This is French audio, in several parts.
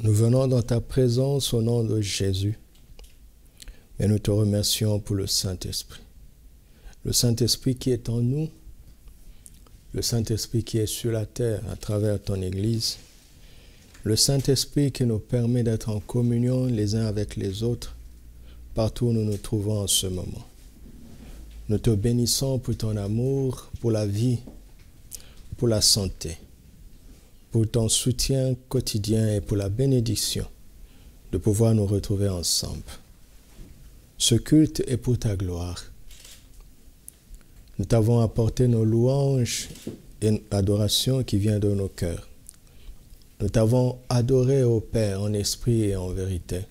Nous venons dans ta présence au nom de Jésus et nous te remercions pour le Saint-Esprit. Le Saint-Esprit qui est en nous, le Saint-Esprit qui est sur la terre à travers ton Église, le Saint-Esprit qui nous permet d'être en communion les uns avec les autres partout où nous nous trouvons en ce moment. Nous te bénissons pour ton amour, pour la vie, pour la santé, pour ton soutien quotidien et pour la bénédiction de pouvoir nous retrouver ensemble. Ce culte est pour ta gloire. Nous t'avons apporté nos louanges et adoration qui vient de nos cœurs. Nous t'avons adoré, ô Père, en esprit et en vérité.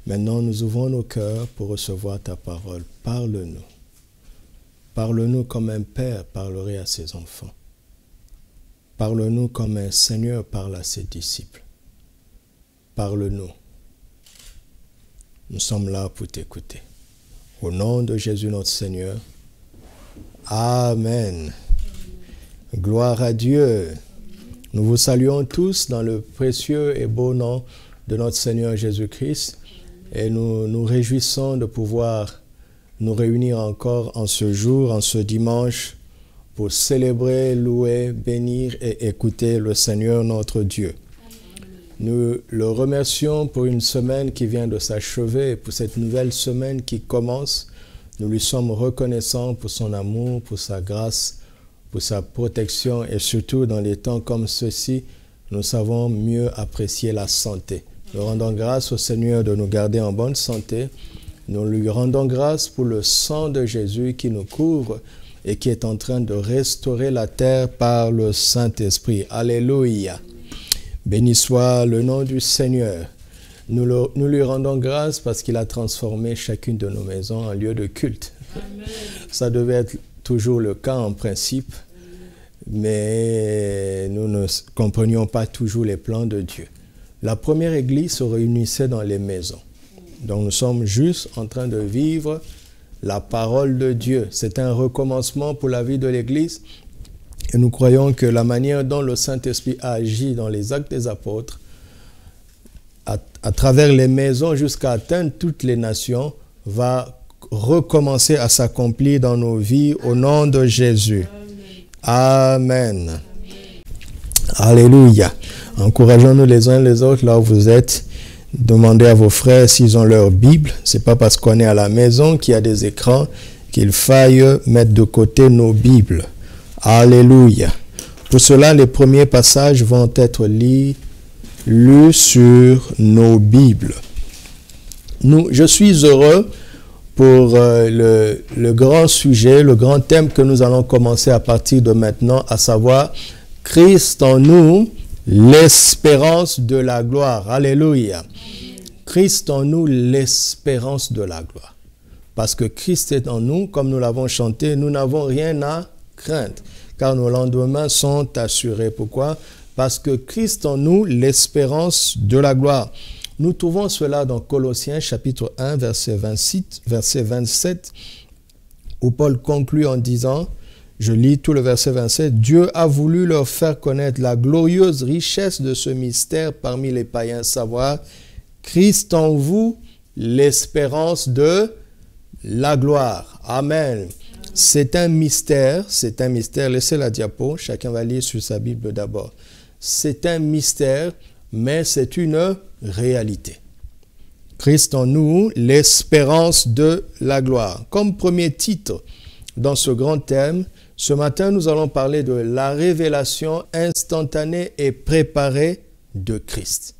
Maintenant, nous ouvrons nos cœurs pour recevoir ta parole. Parle-nous. Parle-nous comme un père parlerait à ses enfants. Parle-nous comme un Seigneur parle à ses disciples. Parle-nous. Nous sommes là pour t'écouter. Au nom de Jésus notre Seigneur. Amen. Gloire à Dieu. Nous vous saluons tous dans le précieux et beau nom de notre Seigneur Jésus-Christ et nous nous réjouissons de pouvoir nous réunir encore en ce jour, en ce dimanche, pour célébrer, louer, bénir et écouter le Seigneur notre Dieu. Nous le remercions pour une semaine qui vient de s'achever, pour cette nouvelle semaine qui commence. Nous lui sommes reconnaissants pour son amour, pour sa grâce, pour sa protection et surtout dans les temps comme ceux-ci, nous savons mieux apprécier la santé. Nous rendons grâce au Seigneur de nous garder en bonne santé. Nous lui rendons grâce pour le sang de Jésus qui nous couvre et qui est en train de restaurer la terre par le Saint-Esprit. Alléluia. Béni soit le nom du Seigneur. Nous lui rendons grâce parce qu'il a transformé chacune de nos maisons en lieu de culte. Amen. Ça devait être toujours le cas en principe, mais nous ne comprenions pas toujours les plans de Dieu. La première église se réunissait dans les maisons. Donc nous sommes juste en train de vivre la parole de Dieu. C'est un recommencement pour la vie de l'église. Et nous croyons que la manière dont le Saint-Esprit a agi dans les actes des apôtres, à travers les maisons jusqu'à atteindre toutes les nations, va recommencer à s'accomplir dans nos vies au nom de Jésus. Amen. Amen. Alléluia. Encourageons-nous les uns les autres là où vous êtes. Demandez à vos frères s'ils ont leur Bible. C'est pas parce qu'on est à la maison qu'il y a des écrans qu'il faille mettre de côté nos Bibles. Alléluia. Pour cela, les premiers passages vont être lus sur nos Bibles. Je suis heureux pour le grand sujet, le grand thème que nous allons commencer à partir de maintenant, à savoir Christ en nous, l'espérance de la gloire. Alléluia. Christ en nous, l'espérance de la gloire. Parce que Christ est en nous, comme nous l'avons chanté, nous n'avons rien à craindre, car nos lendemains sont assurés. Pourquoi? Parce que Christ en nous, l'espérance de la gloire. Nous trouvons cela dans Colossiens chapitre 1, verset 27, où Paul conclut en disant, je lis tout le verset 27, « Dieu a voulu leur faire connaître la glorieuse richesse de ce mystère parmi les païens, savoir Christ en vous, l'espérance de la gloire. » Amen. C'est un mystère. Laissez la diapo, chacun va lire sur sa Bible d'abord. C'est un mystère, mais c'est une réalité. Christ en nous, l'espérance de la gloire. Comme premier titre dans ce grand thème, ce matin, nous allons parler de la révélation instantanée et préparée de Christ.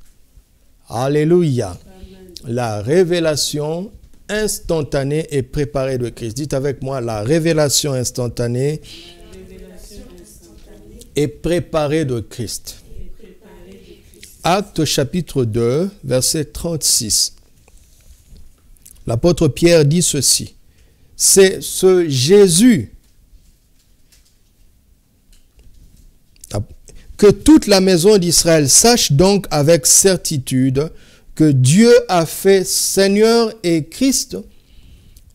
Alléluia. Amen. La révélation instantanée et préparée de Christ. Dites avec moi, la révélation instantanée et préparée de Christ. Actes chapitre 2, verset 36. L'apôtre Pierre dit ceci. C'est ce Jésus que toute la maison d'Israël sache donc avec certitude que Dieu a fait Seigneur et Christ,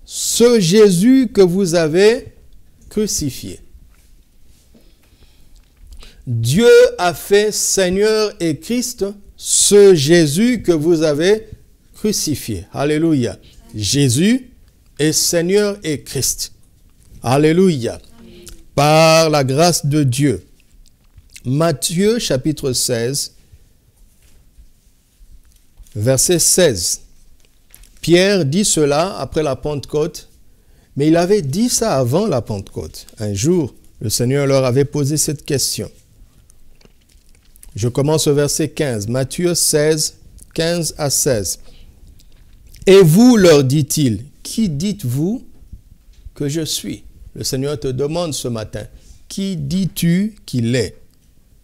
ce Jésus que vous avez crucifié. Dieu a fait Seigneur et Christ ce Jésus que vous avez crucifié. Alléluia. Jésus est Seigneur et Christ. Alléluia. Par la grâce de Dieu. Matthieu chapitre 16, verset 16. Pierre dit cela après la Pentecôte, mais il avait dit ça avant la Pentecôte. Un jour, le Seigneur leur avait posé cette question. Je commence au verset 15. Matthieu 16, 15 à 16. Et vous, leur dit-il, qui dites-vous que je suis? Le Seigneur te demande ce matin, qui dis-tu qu'il est?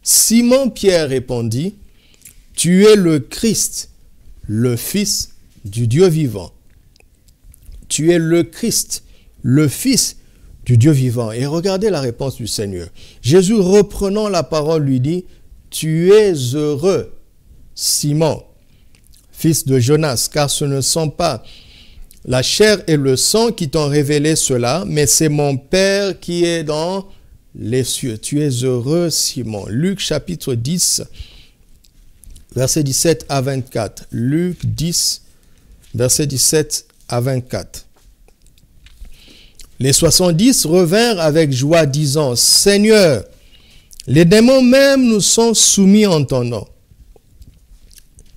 Simon-Pierre répondit, tu es le Christ, le Fils du Dieu vivant. Tu es le Christ, le Fils du Dieu vivant. Et regardez la réponse du Seigneur. Jésus, reprenant la parole, lui dit, tu es heureux, Simon, fils de Jonas, car ce ne sont pas la chair et le sang qui t'ont révélé cela, mais c'est mon Père qui est dans les cieux. Tu es heureux, Simon. Luc chapitre 10, versets 17 à 24. Luc 10, versets 17 à 24. Les 70 revinrent avec joie, disant, Seigneur, les démons même nous sont soumis en ton nom.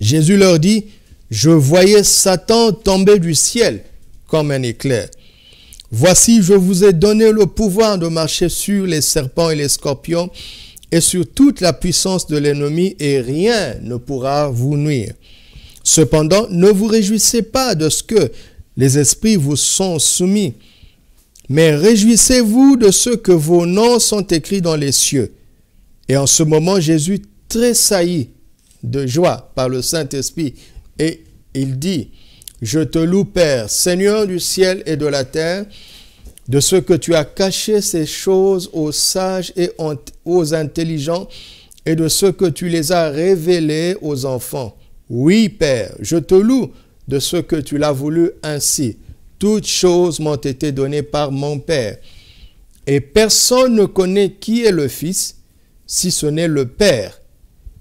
Jésus leur dit, je voyais Satan tomber du ciel comme un éclair. Voici, je vous ai donné le pouvoir de marcher sur les serpents et les scorpions et sur toute la puissance de l'ennemi, et rien ne pourra vous nuire. Cependant, ne vous réjouissez pas de ce que les esprits vous sont soumis, mais réjouissez-vous de ce que vos noms sont écrits dans les cieux. Et en ce moment, Jésus tressaillit de joie par le Saint-Esprit et il dit, je te loue Père, Seigneur du ciel et de la terre, de ce que tu as caché ces choses aux sages et aux intelligents et de ce que tu les as révélées aux enfants. Oui Père, je te loue de ce que tu l'as voulu ainsi. Toutes choses m'ont été données par mon Père. Et personne ne connaît qui est le Fils, si ce n'est le Père,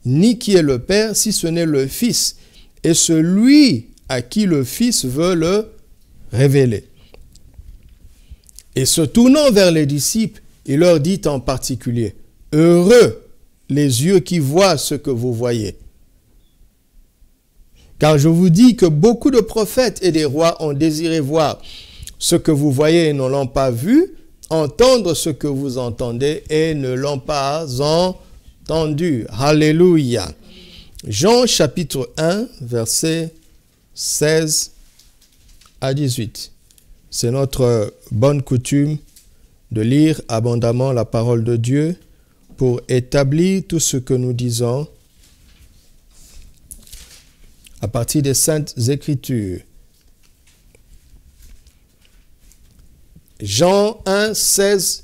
ni qui est le Père, si ce n'est le Fils, et celui à qui le Fils veut le révéler. Et se tournant vers les disciples, il leur dit en particulier, heureux les yeux qui voient ce que vous voyez. Car je vous dis que beaucoup de prophètes et des rois ont désiré voir ce que vous voyez et ne l'ont pas vu, entendre ce que vous entendez et ne l'ont pas entendu. Alléluia. Jean chapitre 1, versets 16 à 18. C'est notre bonne coutume de lire abondamment la parole de Dieu pour établir tout ce que nous disons à partir des Saintes Écritures. Jean 1, 16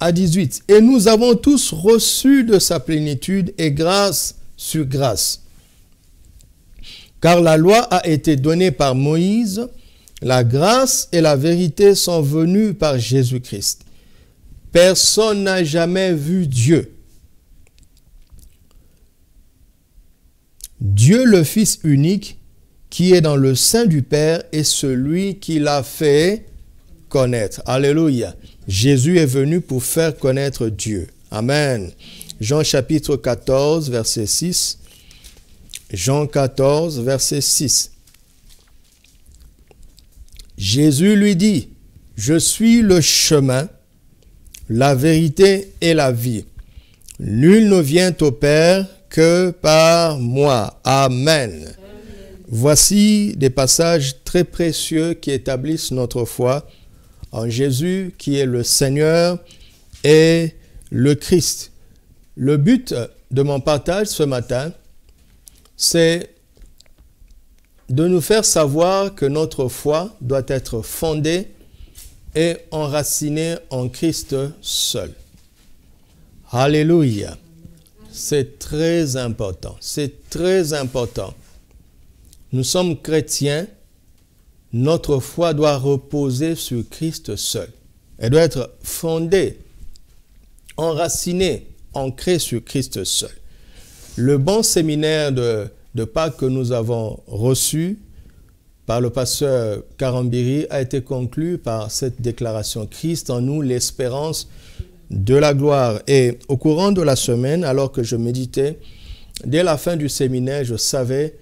à 18. Et nous avons tous reçu de sa plénitude et grâce sur grâce. Car la loi a été donnée par Moïse, la grâce et la vérité sont venues par Jésus-Christ. Personne n'a jamais vu Dieu. Dieu le Fils unique, qui est dans le sein du Père, est celui qui l'a fait connaître. Alléluia. Jésus est venu pour faire connaître Dieu. Amen. Jean chapitre 14, verset 6. Jean 14, verset 6. Jésus lui dit, « Je suis le chemin, la vérité et la vie. Nul ne vient au Père que par moi. » Amen. Voici des passages très précieux qui établissent notre foi en Jésus qui est le Seigneur et le Christ. Le but de mon partage ce matin, c'est de nous faire savoir que notre foi doit être fondée et enracinée en Christ seul. Alléluia. C'est très important. C'est très important. Nous sommes chrétiens. Notre foi doit reposer sur Christ seul. Elle doit être fondée, enracinée, ancrée sur Christ seul. Le bon séminaire de de Pâques que nous avons reçu par le pasteur Karambiri a été conclu par cette déclaration: Christ en nous, l'espérance de la gloire. Et au courant de la semaine, alors que je méditais, dès la fin du séminaire, je savais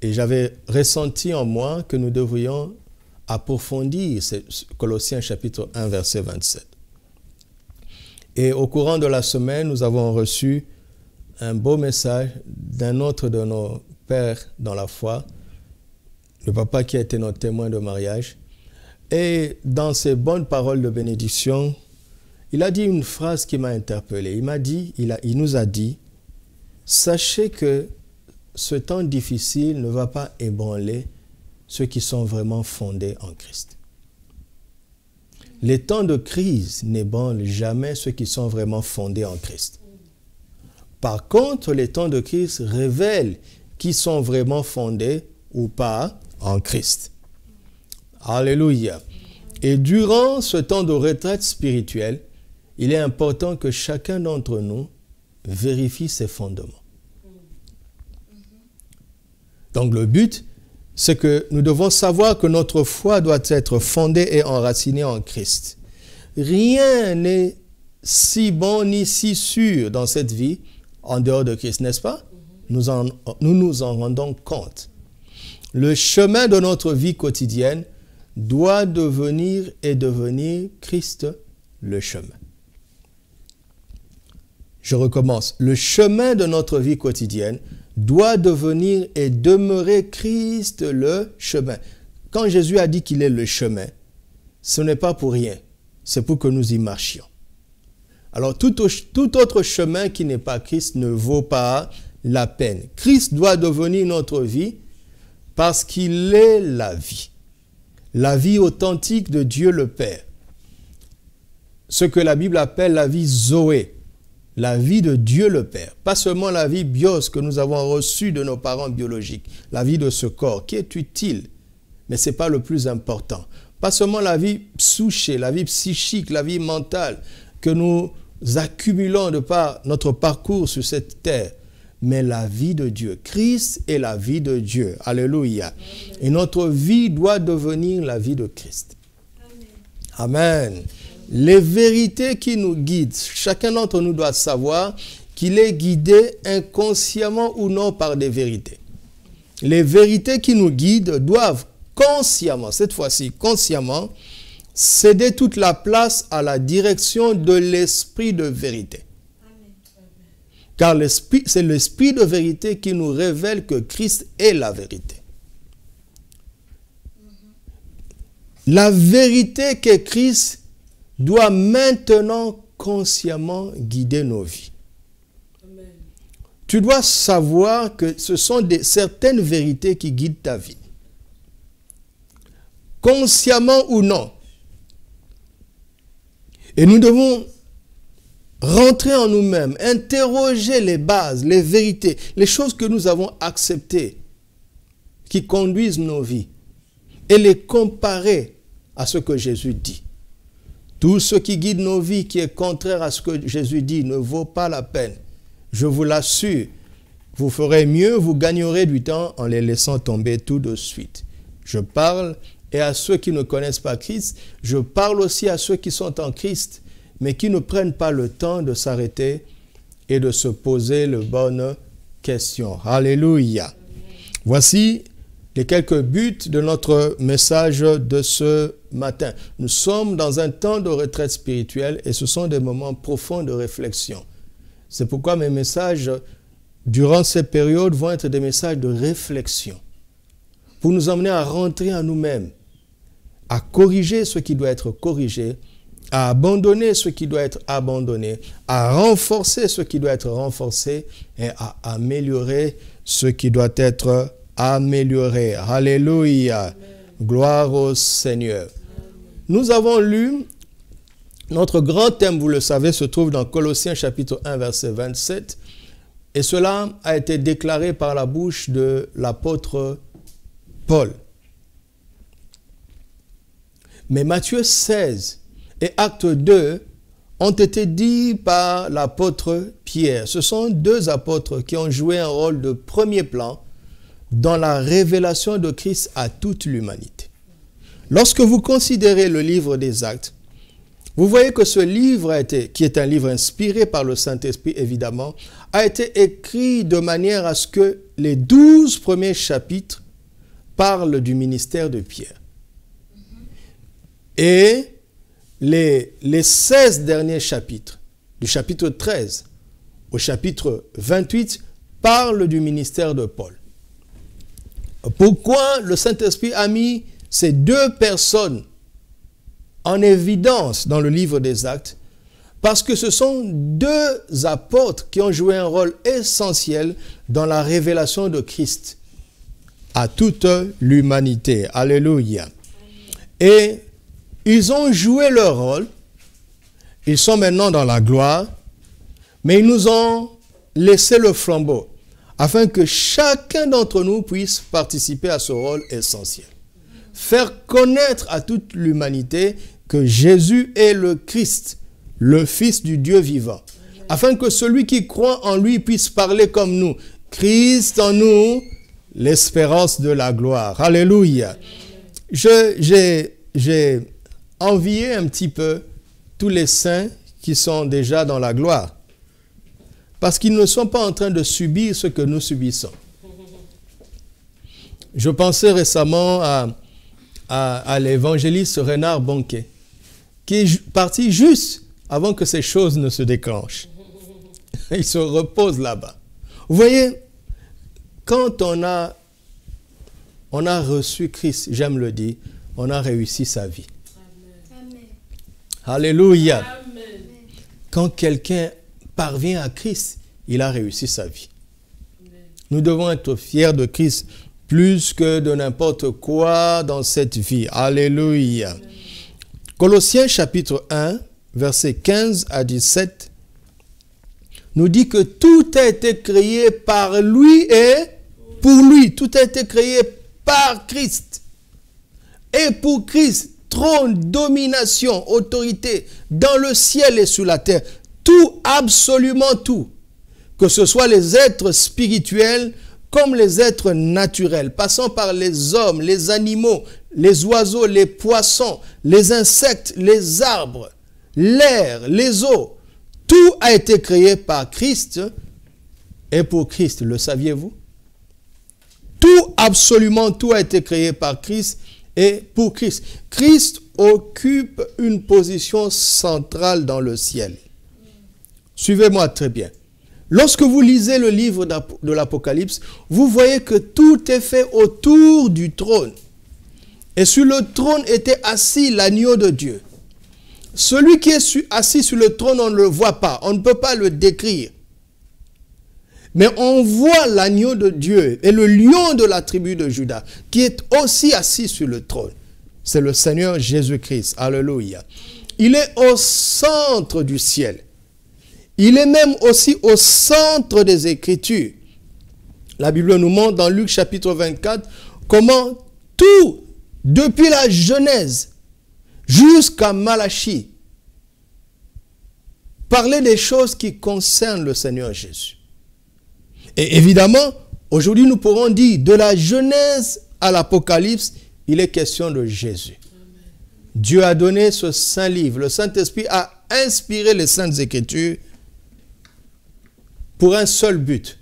et j'avais ressenti en moi que nous devrions approfondir Colossiens chapitre 1, verset 27. Et au courant de la semaine, nous avons reçu un beau message d'un autre de nos pères dans la foi, le papa qui a été notre témoin de mariage. Et dans ses bonnes paroles de bénédiction, il a dit une phrase qui m'a interpellé. Il nous a dit: sachez que ce temps difficile ne va pas ébranler ceux qui sont vraiment fondés en Christ. Les temps de crise n'ébranlent jamais ceux qui sont vraiment fondés en Christ. Par contre, les temps de crise révèlent qui sont vraiment fondés ou pas en Christ. Alléluia. Et durant ce temps de retraite spirituelle, il est important que chacun d'entre nous vérifie ses fondements. Donc le but, c'est que nous devons savoir que notre foi doit être fondée et enracinée en Christ. Rien n'est si bon ni si sûr dans cette vie en dehors de Christ, n'est-ce pas? Nous nous en rendons compte. Le chemin de notre vie quotidienne doit devenir Christ le chemin. Je recommence. Le chemin de notre vie quotidienne doit devenir et demeurer Christ le chemin. Quand Jésus a dit qu'il est le chemin, ce n'est pas pour rien. C'est pour que nous y marchions. Alors, tout autre chemin qui n'est pas Christ ne vaut pas la peine. Christ doit devenir notre vie parce qu'il est la vie authentique de Dieu le Père. Ce que la Bible appelle la vie Zoé, la vie de Dieu le Père. Pas seulement la vie bios que nous avons reçue de nos parents biologiques, la vie de ce corps qui est utile, mais ce n'est pas le plus important. Pas seulement la vie psyché, la vie psychique, la vie mentale que nous accumulons de par notre parcours sur cette terre, mais la vie de Dieu. Christ est la vie de Dieu. Alléluia. Et notre vie doit devenir la vie de Christ. Amen. Les vérités qui nous guident, chacun d'entre nous doit savoir qu'il est guidé inconsciemment ou non par des vérités. Les vérités qui nous guident doivent consciemment, cette fois-ci consciemment, céder toute la place à la direction de l'esprit de vérité. Car c'est l'esprit de vérité qui nous révèle que Christ est la vérité. La vérité qu'est Christ doit maintenant consciemment guider nos vies. Amen. Tu dois savoir que ce sont certaines vérités qui guident ta vie. Consciemment ou non. Et nous devons rentrer en nous-mêmes, interroger les bases, les vérités, les choses que nous avons acceptées, qui conduisent nos vies, et les comparer à ce que Jésus dit. Tout ce qui guide nos vies, qui est contraire à ce que Jésus dit, ne vaut pas la peine. Je vous l'assure, vous ferez mieux, vous gagnerez du temps en les laissant tomber tout de suite. Je parle, et à ceux qui ne connaissent pas Christ, je parle aussi à ceux qui sont en Christ, mais qui ne prennent pas le temps de s'arrêter et de se poser les bonnes questions. Alléluia. Voici les quelques buts de notre message de ce matin. Nous sommes dans un temps de retraite spirituelle et ce sont des moments profonds de réflexion. C'est pourquoi mes messages durant ces périodes vont être des messages de réflexion pour nous emmener à rentrer en nous-mêmes, à corriger ce qui doit être corrigé, à abandonner ce qui doit être abandonné, à renforcer ce qui doit être renforcé et à améliorer ce qui doit être amélioré. Alléluia. Amen. Gloire au Seigneur. Amen. Nous avons lu, notre grand thème, vous le savez, se trouve dans Colossiens chapitre 1, verset 27. Et cela a été déclaré par la bouche de l'apôtre Paul. Mais Matthieu 16 et Acte 2 ont été dits par l'apôtre Pierre. Ce sont deux apôtres qui ont joué un rôle de premier plan dans la révélation de Christ à toute l'humanité. Lorsque vous considérez le livre des Actes, vous voyez que ce livre, qui est un livre inspiré par le Saint-Esprit évidemment, a été écrit de manière à ce que les 12 premiers chapitres parlent du ministère de Pierre. Et les 16 derniers chapitres, du chapitre 13 au chapitre 28, parlent du ministère de Paul. Pourquoi le Saint-Esprit a mis ces deux personnes en évidence dans le livre des Actes? Parce que ce sont deux apôtres qui ont joué un rôle essentiel dans la révélation de Christ à toute l'humanité. Alléluia. Et ils ont joué leur rôle. Ils sont maintenant dans la gloire. Mais ils nous ont laissé le flambeau afin que chacun d'entre nous puisse participer à ce rôle essentiel. Faire connaître à toute l'humanité que Jésus est le Christ, le Fils du Dieu vivant, afin que celui qui croit en lui puisse parler comme nous. Christ en nous, l'espérance de la gloire. Alléluia. J'ai envié un petit peu tous les saints qui sont déjà dans la gloire, parce qu'ils ne sont pas en train de subir ce que nous subissons. Je pensais récemment à l'évangéliste Renard Bonquet, qui est parti juste avant que ces choses ne se déclenchent. Il se repose là-bas. Vous voyez, quand on a reçu Christ, j'aime le dire, on a réussi sa vie. Amen. Alléluia. Amen. Quand quelqu'un parvient à Christ, il a réussi sa vie. Amen. Nous devons être fiers de Christ plus que de n'importe quoi dans cette vie. Alléluia. Amen. Colossiens chapitre 1, versets 15 à 17, nous dit que tout a été créé par lui et pour lui. Tout a été créé par Christ. Et pour Christ, trône, domination, autorité, dans le ciel et sur la terre. Tout, absolument tout. Que ce soit les êtres spirituels comme les êtres naturels, passant par les hommes, les animaux, les oiseaux, les poissons, les insectes, les arbres, l'air, les eaux. Tout a été créé par Christ et pour Christ. Le saviez-vous? Tout, absolument tout a été créé par Christ et pour Christ. Christ occupe une position centrale dans le ciel. Suivez-moi très bien. Lorsque vous lisez le livre de l'Apocalypse, vous voyez que tout est fait autour du trône. Et sur le trône était assis l'agneau de Dieu. Celui qui est assis sur le trône, on ne le voit pas. On ne peut pas le décrire. Mais on voit l'agneau de Dieu et le lion de la tribu de Juda qui est aussi assis sur le trône. C'est le Seigneur Jésus-Christ. Alléluia. Il est au centre du ciel. Il est même aussi au centre des Écritures. La Bible nous montre dans Luc chapitre 24 comment tout, depuis la Genèse jusqu'à Malachie, parlait des choses qui concernent le Seigneur Jésus. Et évidemment, aujourd'hui nous pourrons dire, de la Genèse à l'Apocalypse, il est question de Jésus. Amen. Dieu a donné ce saint livre. Le Saint-Esprit a inspiré les Saintes Écritures pour un seul but,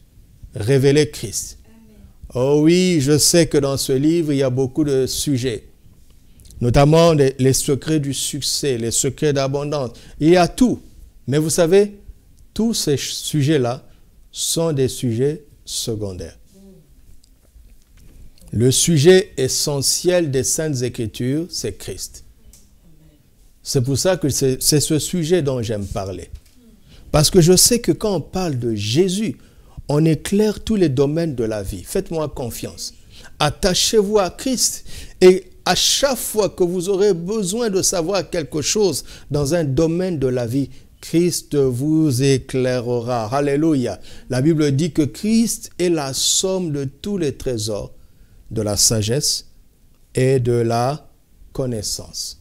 révéler Christ. Amen. Oh oui, je sais que dans ce livre, il y a beaucoup de sujets, notamment les secrets du succès, les secrets d'abondance. Il y a tout. Mais vous savez, tous ces sujets-là sont des sujets secondaires. Le sujet essentiel des Saintes Écritures, c'est Christ. C'est pour ça que c'est ce sujet dont j'aime parler. Parce que je sais que quand on parle de Jésus, on éclaire tous les domaines de la vie. Faites-moi confiance. Attachez-vous à Christ. Et à chaque fois que vous aurez besoin de savoir quelque chose dans un domaine de la vie, Christ vous éclairera. Alléluia. La Bible dit que Christ est la somme de tous les trésors de la sagesse et de la connaissance.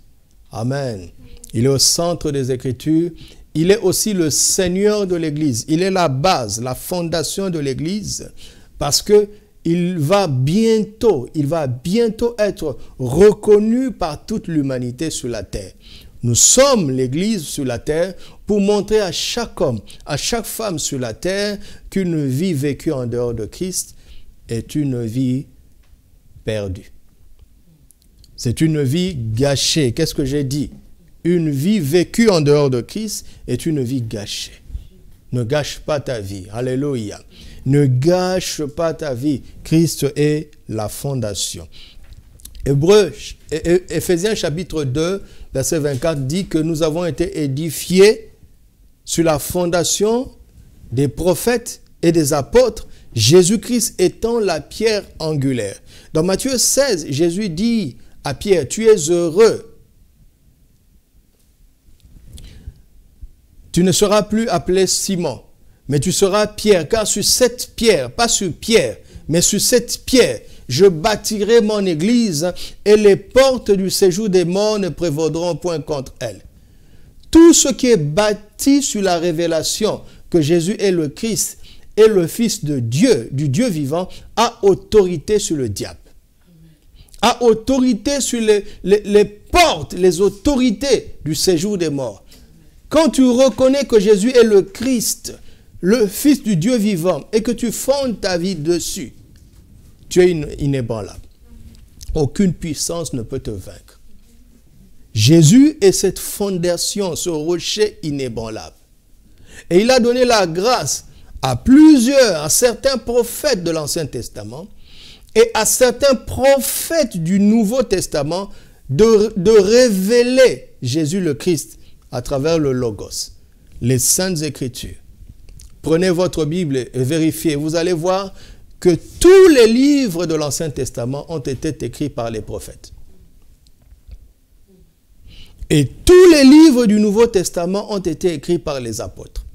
Amen. Il est au centre des Écritures. Il est aussi le Seigneur de l'Église. Il est la base, la fondation de l'Église parce que il va bientôt être reconnu par toute l'humanité sur la terre. Nous sommes l'Église sur la terre pour montrer à chaque homme, à chaque femme sur la terre qu'une vie vécue en dehors de Christ est une vie perdue. C'est une vie gâchée. Qu'est-ce que j'ai dit? Une vie vécue en dehors de Christ est une vie gâchée. Ne gâche pas ta vie. Alléluia. Ne gâche pas ta vie. Christ est la fondation. Éphésiens chapitre 2, verset 24 dit que nous avons été édifiés sur la fondation des prophètes et des apôtres, Jésus-Christ étant la pierre angulaire. Dans Matthieu 16, Jésus dit à Pierre, tu es heureux. Tu ne seras plus appelé Simon, mais tu seras Pierre, car sur cette pierre, pas sur Pierre, mais sur cette pierre, je bâtirai mon église et les portes du séjour des morts ne prévaudront point contre elle. Tout ce qui est bâti sur la révélation que Jésus est le Christ et le Fils de Dieu, du Dieu vivant, a autorité sur le diable. A autorité sur les portes, les autorités du séjour des morts. Quand tu reconnais que Jésus est le Christ, le Fils du Dieu vivant, et que tu fondes ta vie dessus, tu es inébranlable. Aucune puissance ne peut te vaincre. Jésus est cette fondation, ce rocher inébranlable. Et il a donné la grâce à certains prophètes de l'Ancien Testament et à certains prophètes du Nouveau Testament de révéler Jésus le Christ à travers le Logos, les Saintes Écritures. Prenez votre Bible et vérifiez. Vous allez voir que tous les livres de l'Ancien Testament ont été écrits par les prophètes. Et tous les livres du Nouveau Testament ont été écrits par les apôtres.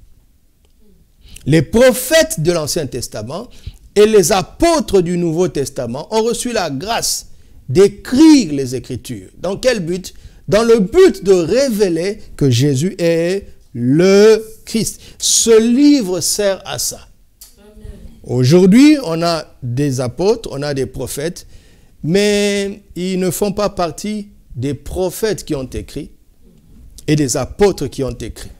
Les prophètes de l'Ancien Testament et les apôtres du Nouveau Testament ont reçu la grâce d'écrire les Écritures. Dans quel but? Dans le but de révéler que Jésus est le Christ. Ce livre sert à ça. Aujourd'hui, on a des apôtres, on a des prophètes, mais ils ne font pas partie des prophètes qui ont écrit et des apôtres qui ont écrit.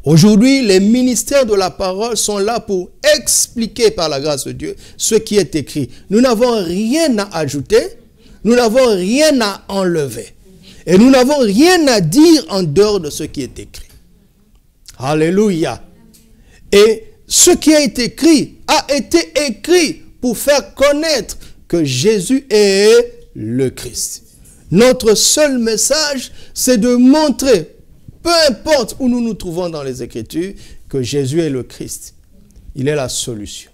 Aujourd'hui, les ministères de la parole sont là pour expliquer par la grâce de Dieu ce qui est écrit. Nous n'avons rien à ajouter, nous n'avons rien à enlever. Et nous n'avons rien à dire en dehors de ce qui est écrit. Alléluia. Et ce qui a été écrit pour faire connaître que Jésus est le Christ. Notre seul message, c'est de montrer, peu importe où nous nous trouvons dans les Écritures, que Jésus est le Christ. Il est la solution.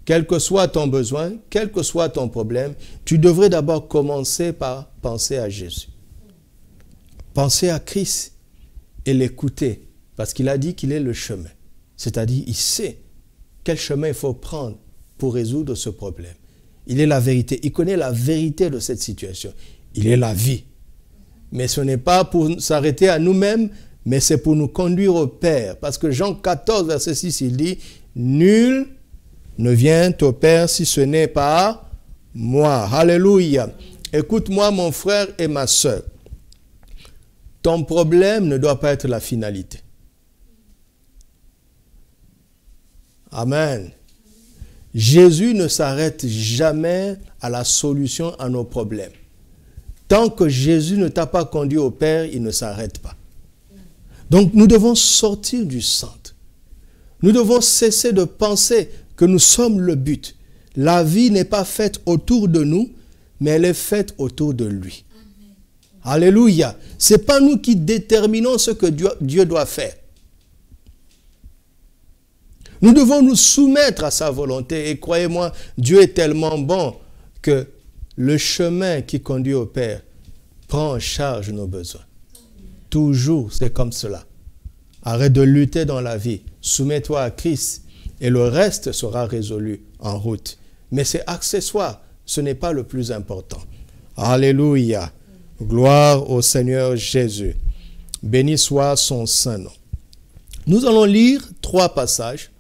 Quel que soit ton besoin, quel que soit ton problème, tu devrais d'abord commencer par penser à Jésus. Penser à Christ et l'écouter, parce qu'il a dit qu'il est le chemin. C'est-à-dire, il sait quel chemin il faut prendre pour résoudre ce problème. Il est la vérité. Il connaît la vérité de cette situation. Il est la vie. Mais ce n'est pas pour s'arrêter à nous-mêmes, mais c'est pour nous conduire au Père. Parce que Jean 14, verset 6, il dit, « Nul ne vient au Père si ce n'est par moi. » Alléluia. Écoute-moi, mon frère et ma sœur. Ton problème ne doit pas être la finalité. Amen. Jésus ne s'arrête jamais à la solution à nos problèmes. Tant que Jésus ne t'a pas conduit au Père, il ne s'arrête pas. Donc nous devons sortir du centre. Nous devons cesser de penser que nous sommes le but. La vie n'est pas faite autour de nous, mais elle est faite autour de lui. Amen. Alléluia. Ce n'est pas nous qui déterminons ce que Dieu doit faire. Nous devons nous soumettre à sa volonté. Et croyez-moi, Dieu est tellement bon que le chemin qui conduit au Père prend en charge nos besoins. Toujours, c'est comme cela. Arrête de lutter dans la vie. Soumets-toi à Christ et le reste sera résolu en route. Mais c'est accessoire. Ce n'est pas le plus important. Alléluia. Gloire au Seigneur Jésus. Béni soit son saint nom. Nous allons lire 3 passages.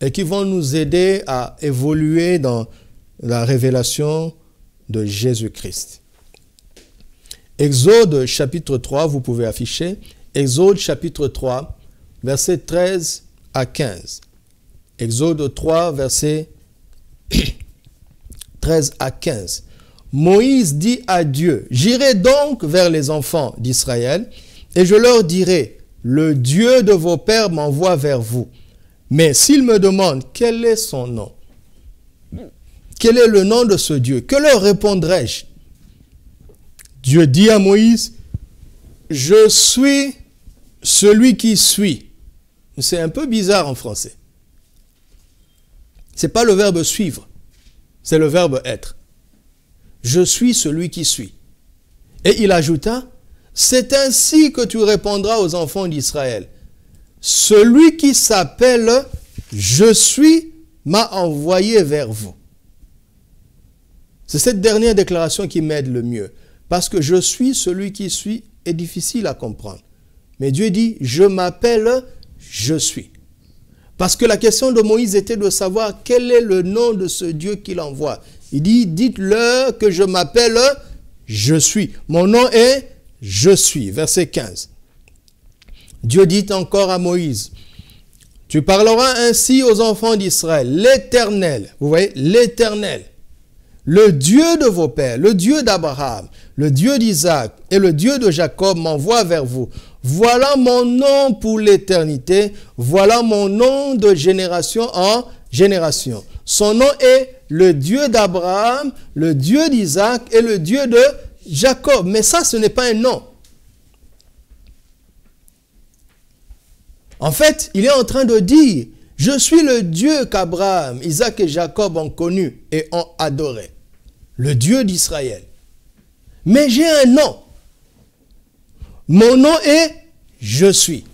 et qui vont nous aider à évoluer dans la révélation de Jésus-Christ. Exode chapitre 3, vous pouvez afficher. Exode chapitre 3, versets 13 à 15. Exode 3, versets 13 à 15. Moïse dit à Dieu, « J'irai donc vers les enfants d'Israël, et je leur dirai, le Dieu de vos pères m'envoie vers vous. Mais s'ils me demandent quel est son nom, quel est le nom de ce Dieu, que leur répondrai-je? Dieu dit à Moïse, « Je suis celui qui suis. » C'est un peu bizarre en français. Ce n'est pas le verbe suivre, c'est le verbe être. Je suis celui qui suis. Et il ajouta, c'est ainsi que tu répondras aux enfants d'Israël. Celui qui s'appelle Je suis m'a envoyé vers vous. C'est cette dernière déclaration qui m'aide le mieux. Parce que je suis celui qui suis est difficile à comprendre. Mais Dieu dit, je m'appelle Je suis. Parce que la question de Moïse était de savoir quel est le nom de ce Dieu qu'il envoie. Il dit, dites-leur que je m'appelle Je suis. Mon nom est Je suis. Verset 15. Dieu dit encore à Moïse, tu parleras ainsi aux enfants d'Israël, l'Éternel, vous voyez, l'Éternel, le Dieu de vos pères, le Dieu d'Abraham, le Dieu d'Isaac et le Dieu de Jacob m'envoie vers vous. Voilà mon nom pour l'éternité, voilà mon nom de génération en génération. Son nom est le Dieu d'Abraham, le Dieu d'Isaac et le Dieu de Jacob. Mais ça, ce n'est pas un nom. En fait, il est en train de dire, je suis le Dieu qu'Abraham, Isaac et Jacob ont connu et ont adoré. Le Dieu d'Israël. Mais j'ai un nom. Mon nom est Je suis.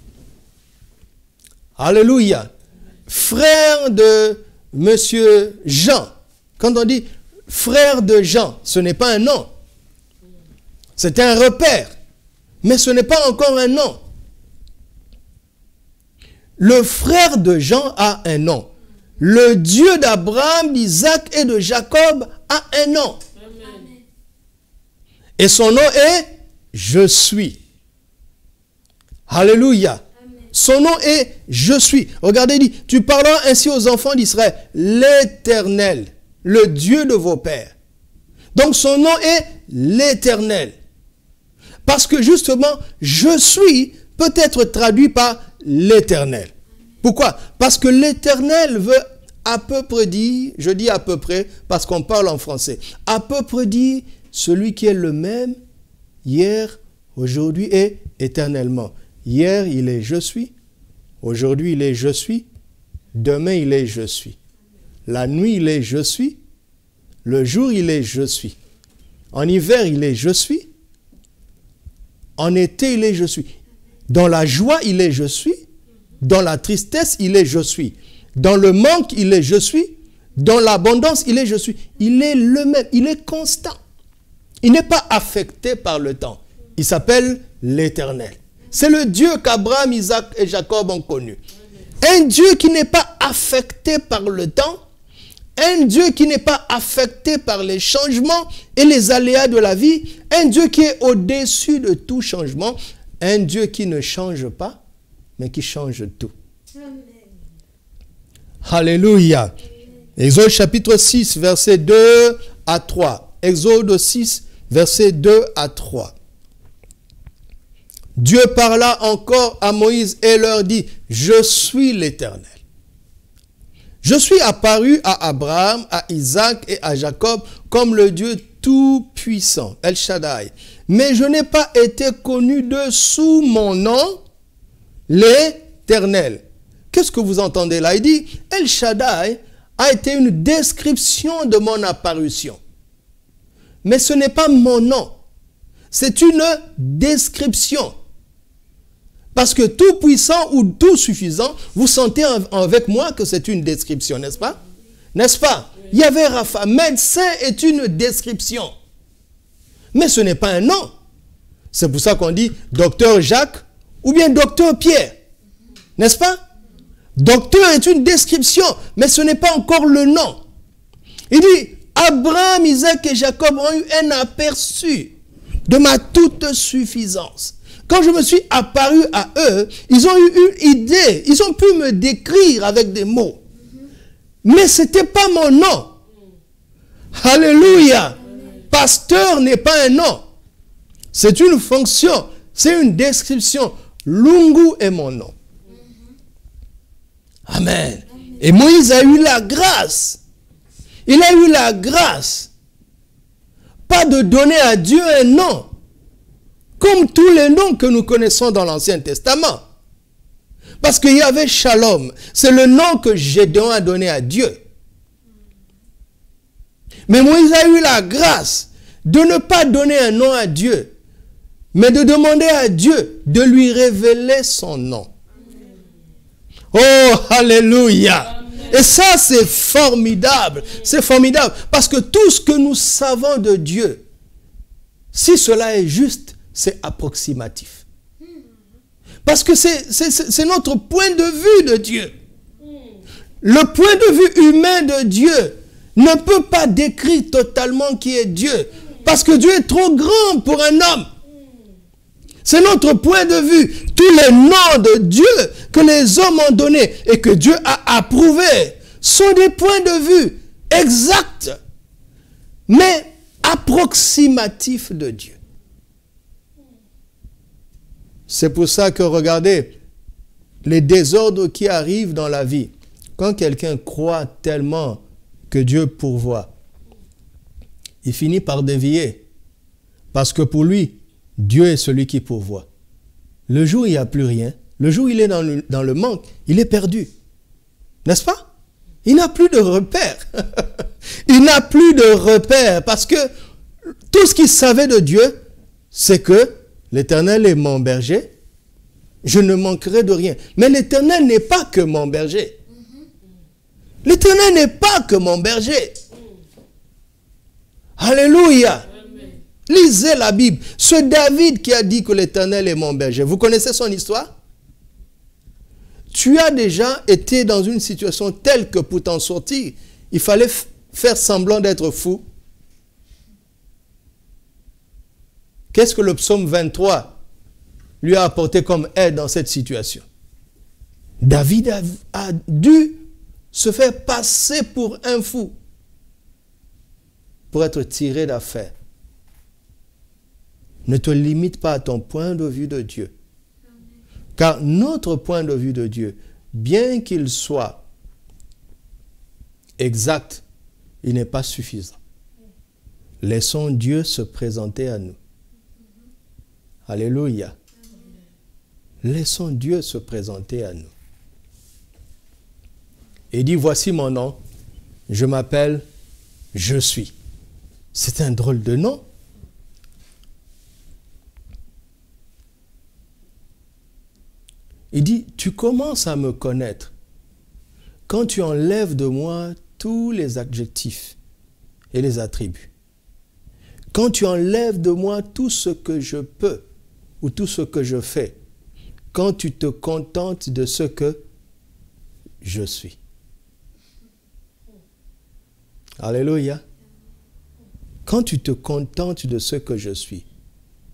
Alléluia. Frère de Monsieur Jean. Quand on dit frère de Jean, ce n'est pas un nom. C'est un repère. Mais ce n'est pas encore un nom. Le frère de Jean a un nom. Le Dieu d'Abraham, d'Isaac et de Jacob a un nom. Amen. Et son nom est Je suis. Alléluia. Amen. Son nom est Je suis. Regardez, il dit, tu parleras ainsi aux enfants d'Israël, l'Éternel, le Dieu de vos pères. Donc son nom est l'Éternel. Parce que justement, Je suis peut être traduit par l'Éternel. Pourquoi? Parce que l'Éternel veut à peu près dire, je dis à peu près parce qu'on parle en français, à peu près dire celui qui est le même hier, aujourd'hui et éternellement. Hier, il est Je suis. Aujourd'hui, il est Je suis. Demain, il est Je suis. La nuit, il est Je suis. Le jour, il est Je suis. En hiver, il est Je suis. En été, il est Je suis. Dans la joie, il est Je suis. Dans la tristesse, il est Je suis. Dans le manque, il est Je suis. Dans l'abondance, il est Je suis. Il est le même. Il est constant. Il n'est pas affecté par le temps. Il s'appelle l'Éternel. C'est le Dieu qu'Abraham, Isaac et Jacob ont connu. Un Dieu qui n'est pas affecté par le temps. Un Dieu qui n'est pas affecté par les changements et les aléas de la vie. Un Dieu qui est au-dessus de tout changement. Un Dieu qui ne change pas, mais qui change tout. Amen. Alléluia. Exode chapitre 6, versets 2 à 3. Exode 6, versets 2 à 3. Dieu parla encore à Moïse et leur dit, je suis l'Éternel. Je suis apparu à Abraham, à Isaac et à Jacob comme le Dieu tout-puissant, El Shaddai. Mais je n'ai pas été connu de sous mon nom, l'Éternel. Qu'est-ce que vous entendez là? Il dit, El Shaddai a été une description de mon apparition. Mais ce n'est pas mon nom. C'est une description. Parce que tout puissant ou tout suffisant, vous sentez avec moi que c'est une description, n'est-ce pas? N'est-ce pas? Yahvé Rapha, médecin est une description. Mais ce n'est pas un nom. C'est pour ça qu'on dit docteur Jacques ou bien docteur Pierre. N'est-ce pas? Docteur est une description, mais ce n'est pas encore le nom. Il dit, Abraham, Isaac et Jacob ont eu un aperçu de ma toute suffisance. Quand je me suis apparu à eux, ils ont eu une idée, ils ont pu me décrire avec des mots. Mais ce n'était pas mon nom. Alléluia. Pasteur n'est pas un nom. C'est une fonction, c'est une description. Lungu est mon nom. Amen. Et Moïse a eu la grâce. Il a eu la grâce. Pas de donner à Dieu un nom. Comme tous les noms que nous connaissons dans l'Ancien Testament. Parce qu'il y avait Shalom. C'est le nom que Gédéon a donné à Dieu. Mais Moïse a eu la grâce de ne pas donner un nom à Dieu, mais de demander à Dieu de lui révéler son nom. Oh, alléluia! Et ça, c'est formidable. C'est formidable. Parce que tout ce que nous savons de Dieu, si cela est juste, c'est approximatif. Parce que c'est notre point de vue de Dieu. Le point de vue humain de Dieu ne peut pas décrire totalement qui est Dieu. Parce que Dieu est trop grand pour un homme. C'est notre point de vue. Tous les noms de Dieu que les hommes ont donnés et que Dieu a approuvés sont des points de vue exacts, mais approximatifs de Dieu. C'est pour ça que, regardez, les désordres qui arrivent dans la vie, quand quelqu'un croit tellement que Dieu pourvoit, il finit par dévier. Parce que pour lui, Dieu est celui qui pourvoit. Le jour où il n'y a plus rien, le jour où il est dans le manque, il est perdu. N'est-ce pas? Il n'a plus de repère. Il n'a plus de repère parce que tout ce qu'il savait de Dieu, c'est que l'Éternel est mon berger, je ne manquerai de rien. Mais l'Éternel n'est pas que mon berger. L'Éternel n'est pas que mon berger. Alléluia. Lisez la Bible. Ce David qui a dit que l'Éternel est mon berger, vous connaissez son histoire? Tu as déjà été dans une situation telle que pour t'en sortir, il fallait faire semblant d'être fou. Qu'est-ce que le psaume 23 lui a apporté comme aide dans cette situation? David a dû se faire passer pour un fou pour être tiré d'affaire. Ne te limite pas à ton point de vue de Dieu. Car notre point de vue de Dieu, bien qu'il soit exact, il n'est pas suffisant. Laissons Dieu se présenter à nous. Alléluia. Laissons Dieu se présenter à nous. Et dit, voici mon nom, je m'appelle Je suis. C'est un drôle de nom. Il dit, tu commences à me connaître quand tu enlèves de moi tous les adjectifs et les attributs. Quand tu enlèves de moi tout ce que je peux ou tout ce que je fais. Quand tu te contentes de ce que je suis. Alléluia. Quand tu te contentes de ce que je suis.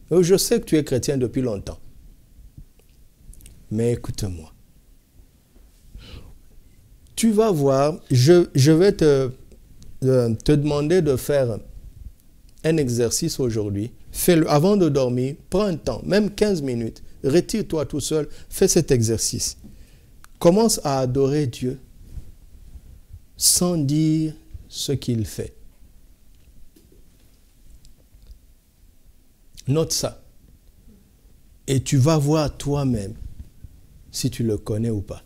Je sais que tu es chrétien depuis longtemps. Mais écoute-moi. Tu vas voir, je vais te demander de faire un exercice aujourd'hui. Fais-le avant de dormir. Prends un temps, même 15 minutes. Retire-toi tout seul. Fais cet exercice. Commence à adorer Dieu sans dire ce qu'il fait. Note ça. Et tu vas voir toi-même si tu le connais ou pas.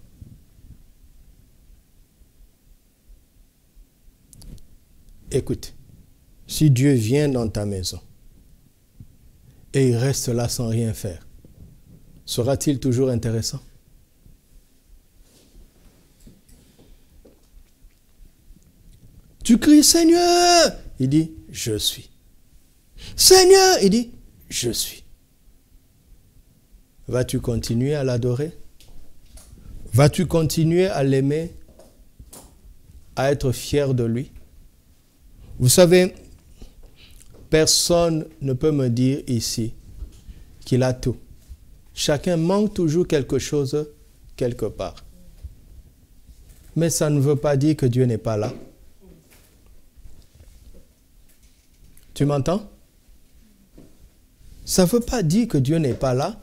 Écoute, si Dieu vient dans ta maison et il reste là sans rien faire, sera-t-il toujours intéressant? Tu cries, Seigneur! Il dit, je suis. Seigneur! Il dit, je suis. Vas-tu continuer à l'adorer? Vas-tu continuer à l'aimer, à être fier de lui? Vous savez, personne ne peut me dire ici qu'il a tout. Chacun manque toujours quelque chose quelque part. Mais ça ne veut pas dire que Dieu n'est pas là. Tu m'entends? Ça ne veut pas dire que Dieu n'est pas là.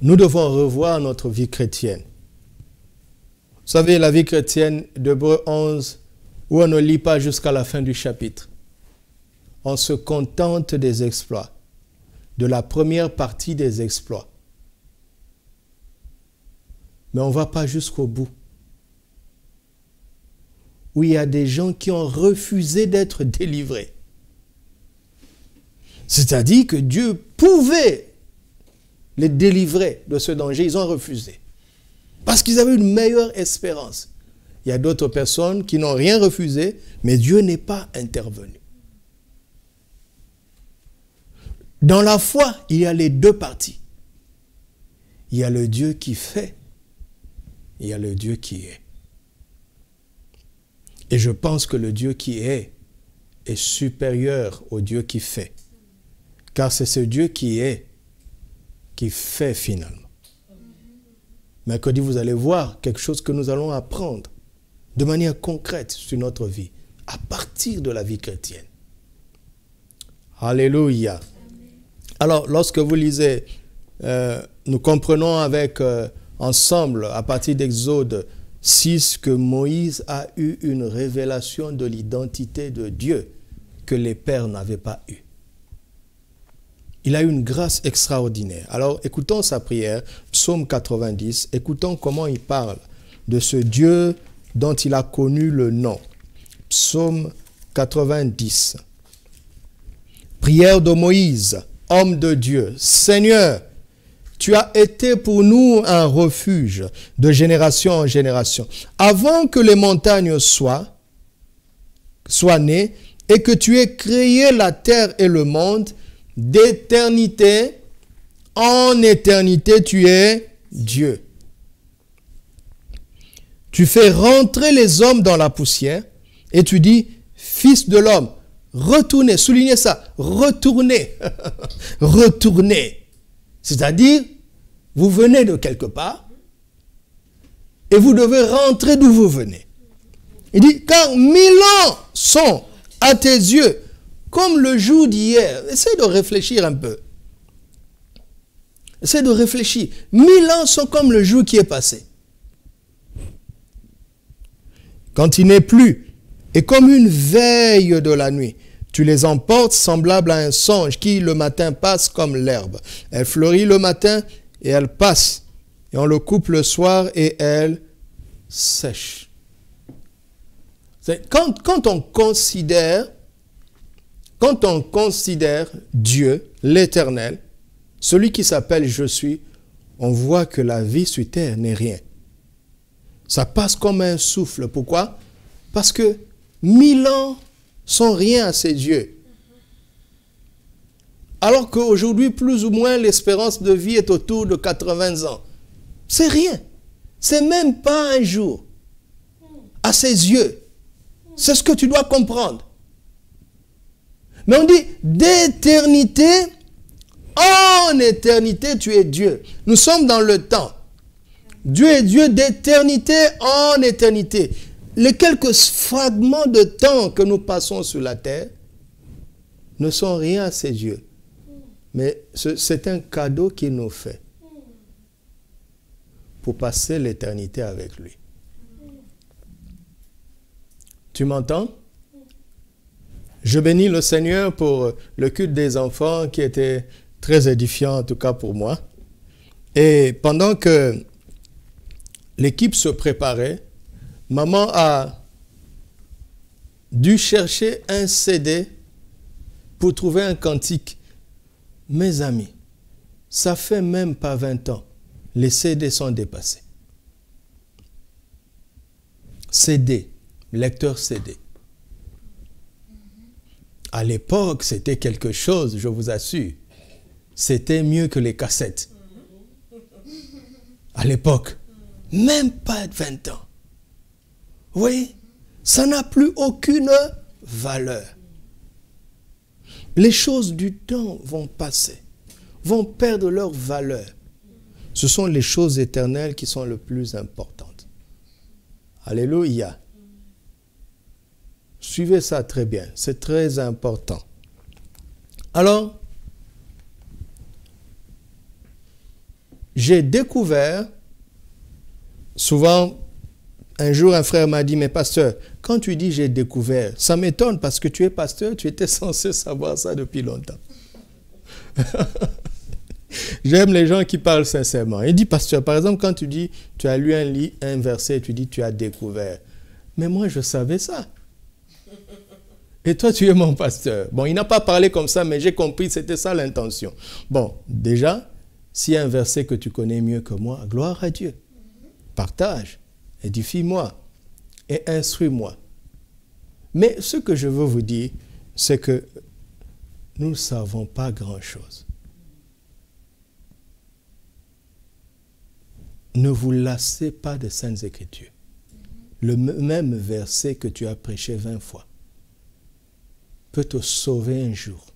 Nous devons revoir notre vie chrétienne. Vous savez, la vie chrétienne d'Hébreux 11, où on ne lit pas jusqu'à la fin du chapitre. On se contente des exploits, de la première partie des exploits. Mais on ne va pas jusqu'au bout. Où il y a des gens qui ont refusé d'être délivrés. C'est-à-dire que Dieu pouvait les délivrer de ce danger, ils ont refusé. Parce qu'ils avaient une meilleure espérance. Il y a d'autres personnes qui n'ont rien refusé, mais Dieu n'est pas intervenu. Dans la foi, il y a les deux parties. Il y a le Dieu qui fait, il y a le Dieu qui est. Et je pense que le Dieu qui est supérieur au Dieu qui fait. Car c'est ce Dieu qui est, qui fait finalement. Mercredi, vous allez voir quelque chose que nous allons apprendre de manière concrète sur notre vie, à partir de la vie chrétienne. Alléluia. Alors, lorsque vous lisez, nous comprenons ensemble, à partir d'Exode 6, que Moïse a eu une révélation de l'identité de Dieu que les pères n'avaient pas eue. Il a eu une grâce extraordinaire. Alors, écoutons sa prière, Psaume 90, écoutons comment il parle de ce Dieu dont il a connu le nom. Psaume 90. Prière de Moïse, homme de Dieu. Seigneur, tu as été pour nous un refuge de génération en génération. Avant que les montagnes soient nées et que tu aies créé la terre et le monde, d'éternité en éternité, tu es Dieu. Tu fais rentrer les hommes dans la poussière et tu dis, fils de l'homme, retournez, soulignez ça, retournez, retournez. C'est-à-dire, vous venez de quelque part et vous devez rentrer d'où vous venez. Il dit, car 1000 ans sont à tes yeux comme le jour d'hier. Essaye de réfléchir un peu. Essaye de réfléchir. 1000 ans sont comme le jour qui est passé. Quand il n'est plus, et comme une veille de la nuit, tu les emportes semblables à un songe qui le matin passe comme l'herbe. Elle fleurit le matin et elle passe. Et on le coupe le soir et elle sèche. Quand on considère Dieu, l'Éternel, celui qui s'appelle Je suis, on voit que la vie sur terre n'est rien. Ça passe comme un souffle. Pourquoi? Parce que 1000 ans sont rien à ses yeux. Alors qu'aujourd'hui, plus ou moins, l'espérance de vie est autour de 80 ans. C'est rien. C'est même pas un jour. À ses yeux. C'est ce que tu dois comprendre. Mais on dit, d'éternité en éternité, tu es Dieu. Nous sommes dans le temps. Dieu est Dieu d'éternité en éternité. Les quelques fragments de temps que nous passons sur la terre ne sont rien à ses yeux. Mais c'est un cadeau qu'il nous fait pour passer l'éternité avec lui. Tu m'entends? Je bénis le Seigneur pour le culte des enfants qui était très édifiant, en tout cas pour moi. Et pendant que l'équipe se préparait, maman a dû chercher un CD pour trouver un cantique. Mes amis, ça fait même pas 20 ans. Les CD sont dépassés. CD, lecteur CD. À l'époque, c'était quelque chose, je vous assure. C'était mieux que les cassettes. À l'époque, même pas 20 ans. Oui, ça n'a plus aucune valeur. Les choses du temps vont passer, vont perdre leur valeur. Ce sont les choses éternelles qui sont les plus importantes. Alléluia. Suivez ça très bien, c'est très important. Alors, j'ai découvert, souvent, un jour un frère m'a dit, mais pasteur, quand tu dis j'ai découvert, ça m'étonne parce que tu es pasteur, tu étais censé savoir ça depuis longtemps. J'aime les gens qui parlent sincèrement. Il dit, pasteur, par exemple, quand tu dis, tu as lu un verset, tu dis, tu as découvert. Mais moi, je savais ça. Et toi, tu es mon pasteur. Bon, il n'a pas parlé comme ça, mais j'ai compris, c'était ça l'intention. Bon, déjà, s'il y a un verset que tu connais mieux que moi, gloire à Dieu. Partage, édifie-moi et instruis-moi. Mais ce que je veux vous dire, c'est que nous ne savons pas grand-chose. Ne vous lassez pas des Saintes Écritures. Le même verset que tu as prêché 20 fois peut te sauver un jour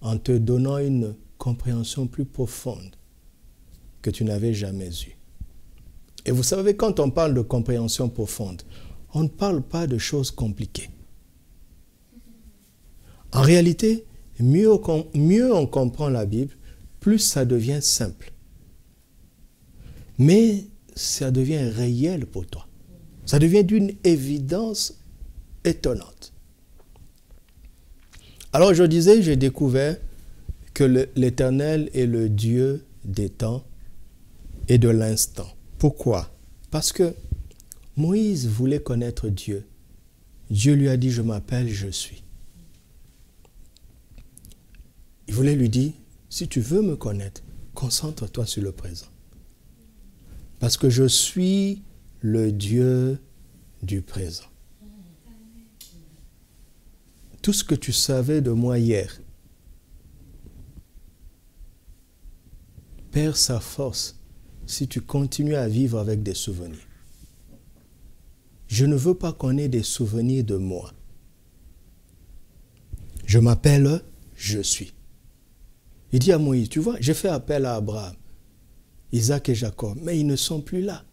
en te donnant une compréhension plus profonde que tu n'avais jamais eue. Et vous savez, quand on parle de compréhension profonde, on ne parle pas de choses compliquées. En réalité, mieux on comprend la Bible, plus ça devient simple. Mais ça devient réel pour toi. Ça devient d'une évidence étonnante. Alors je disais, j'ai découvert que l'Éternel est le Dieu des temps et de l'instant. Pourquoi? Parce que Moïse voulait connaître Dieu. Dieu lui a dit, je m'appelle, je suis. Il voulait lui dire, si tu veux me connaître, concentre-toi sur le présent. Parce que je suis le Dieu du présent. Tout ce que tu savais de moi hier perd sa force si tu continues à vivre avec des souvenirs. Je ne veux pas qu'on ait des souvenirs de moi. Je m'appelle, je suis. Il dit à Moïse, tu vois, j'ai fait appel à Abraham, Isaac et Jacob, mais ils ne sont plus là.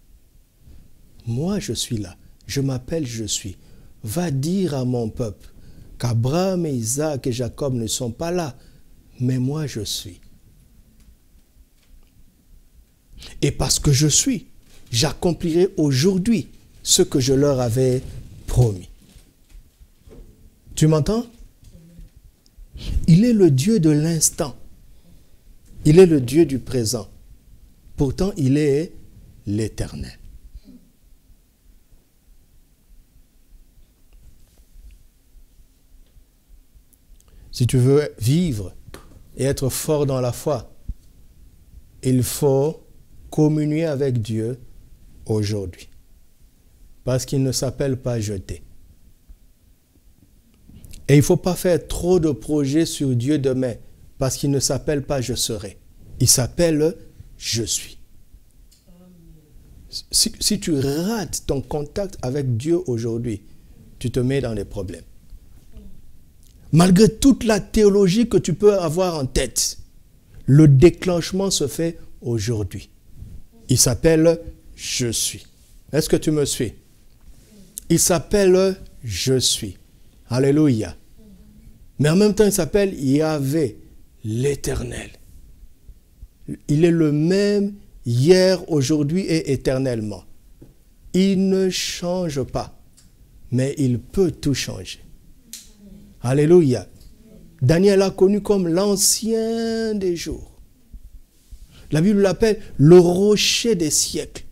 Moi, je suis là. Je m'appelle, je suis. Va dire à mon peuple qu'Abraham et Isaac et Jacob ne sont pas là, mais moi, je suis. Et parce que je suis, j'accomplirai aujourd'hui ce que je leur avais promis. Tu m'entends? Il est le Dieu de l'instant. Il est le Dieu du présent. Pourtant, il est l'Éternel. Si tu veux vivre et être fort dans la foi, il faut communier avec Dieu aujourd'hui. Parce qu'il ne s'appelle pas jeter. Et il ne faut pas faire trop de projets sur Dieu demain, parce qu'il ne s'appelle pas je serai. Il s'appelle je suis. Si tu rates ton contact avec Dieu aujourd'hui, tu te mets dans des problèmes. Malgré toute la théologie que tu peux avoir en tête, le déclenchement se fait aujourd'hui. Il s'appelle je suis. Est-ce que tu me suis? Il s'appelle je suis. Alléluia. Mais en même temps, il s'appelle Yahvé, l'Éternel. Il est le même hier, aujourd'hui et éternellement. Il ne change pas, mais il peut tout changer. Alléluia. Daniel l'a connu comme l'ancien des jours. La Bible l'appelle le rocher des siècles.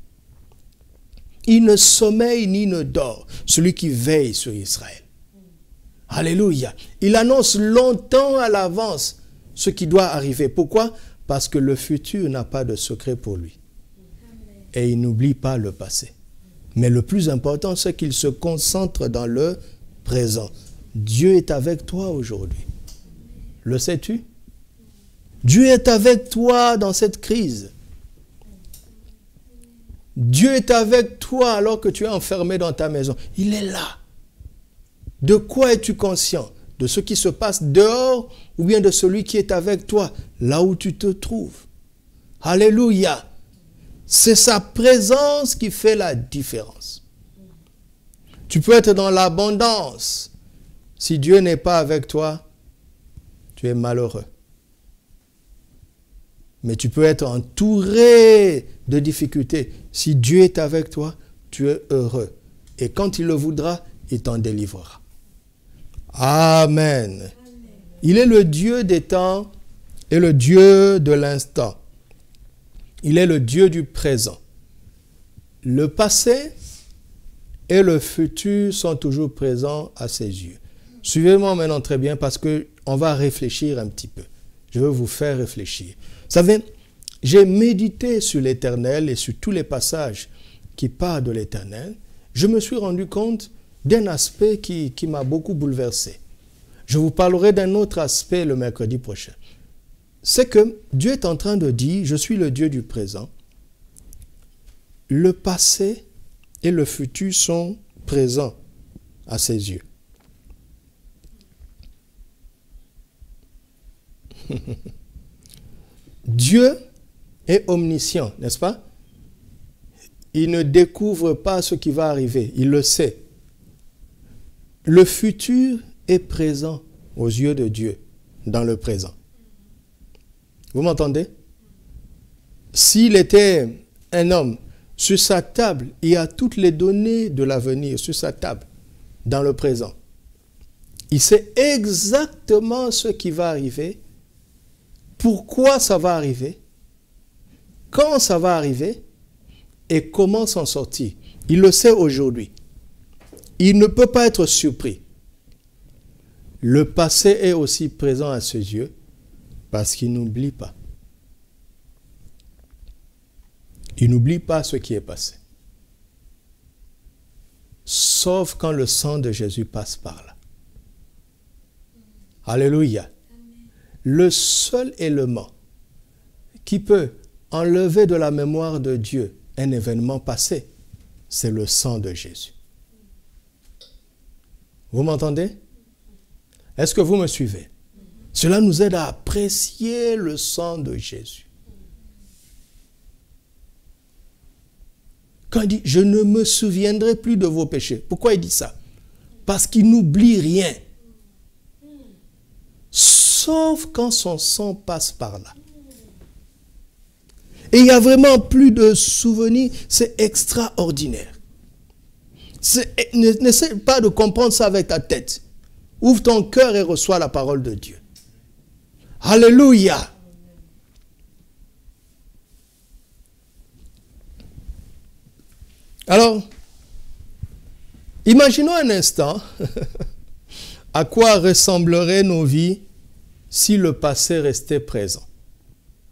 Il ne sommeille ni ne dort, celui qui veille sur Israël. Alléluia. Il annonce longtemps à l'avance ce qui doit arriver. Pourquoi? Parce que le futur n'a pas de secret pour lui. Et il n'oublie pas le passé. Mais le plus important, c'est qu'il se concentre dans le présent. Dieu est avec toi aujourd'hui. Le sais-tu? Dieu est avec toi dans cette crise. Dieu est avec toi alors que tu es enfermé dans ta maison. Il est là. De quoi es-tu conscient? De ce qui se passe dehors ou bien de celui qui est avec toi, là où tu te trouves? Alléluia. C'est sa présence qui fait la différence. Tu peux être dans l'abondance. Si Dieu n'est pas avec toi, tu es malheureux. Mais tu peux être entouré de difficultés. Si Dieu est avec toi, tu es heureux. Et quand il le voudra, il t'en délivrera. Amen. Il est le Dieu des temps et le Dieu de l'instant. Il est le Dieu du présent. Le passé et le futur sont toujours présents à ses yeux. Suivez-moi maintenant très bien parce qu'on va réfléchir un petit peu. Je veux vous faire réfléchir. Vous savez, j'ai médité sur l'Éternel et sur tous les passages qui parlent de l'Éternel. Je me suis rendu compte d'un aspect qui m'a beaucoup bouleversé. Je vous parlerai d'un autre aspect le mercredi prochain. C'est que Dieu est en train de dire, je suis le Dieu du présent. Le passé et le futur sont présents à ses yeux. Dieu est omniscient, n'est-ce pas? Il ne découvre pas ce qui va arriver, il le sait. Le futur est présent aux yeux de Dieu dans le présent. Vous m'entendez? S'il était un homme, sur sa table, il y a toutes les données de l'avenir sur sa table, dans le présent. Il sait exactement ce qui va arriver, pourquoi ça va arriver, quand ça va arriver et comment s'en sortir. Il le sait aujourd'hui. Il ne peut pas être surpris. Le passé est aussi présent à ses yeux parce qu'il n'oublie pas. Il n'oublie pas ce qui est passé. Sauf quand le sang de Jésus passe par là. Alléluia. Le seul élément qui peut enlever de la mémoire de Dieu un événement passé, c'est le sang de Jésus. Vous m'entendez? Est-ce que vous me suivez? Cela nous aide à apprécier le sang de Jésus. Quand il dit « Je ne me souviendrai plus de vos péchés », pourquoi il dit ça? Parce qu'il n'oublie rien. Sauf quand son sang passe par là. Et il n'y a vraiment plus de souvenirs, c'est extraordinaire. N'essaie pas de comprendre ça avec ta tête. Ouvre ton cœur et reçois la parole de Dieu. Alléluia. Alors, imaginons un instant à quoi ressembleraient nos vies si le passé restait présent.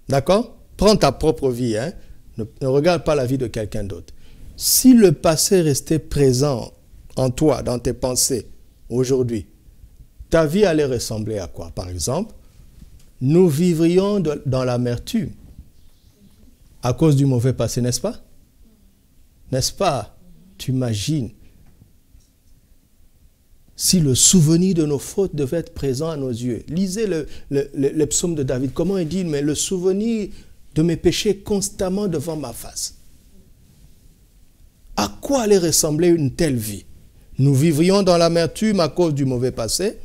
D'accord? Prends ta propre vie, hein? Ne regarde pas la vie de quelqu'un d'autre. Si le passé restait présent en toi, dans tes pensées, aujourd'hui, ta vie allait ressembler à quoi? Par exemple, nous vivrions dans l'amertume à cause du mauvais passé, n'est-ce pas? N'est-ce pas? Tu imagines si le souvenir de nos fautes devait être présent à nos yeux. Lisez le psaume de David. Comment il dit? Mais le souvenir de mes péchés constamment devant ma face. À quoi allait ressembler une telle vie? Nous vivrions dans l'amertume à cause du mauvais passé.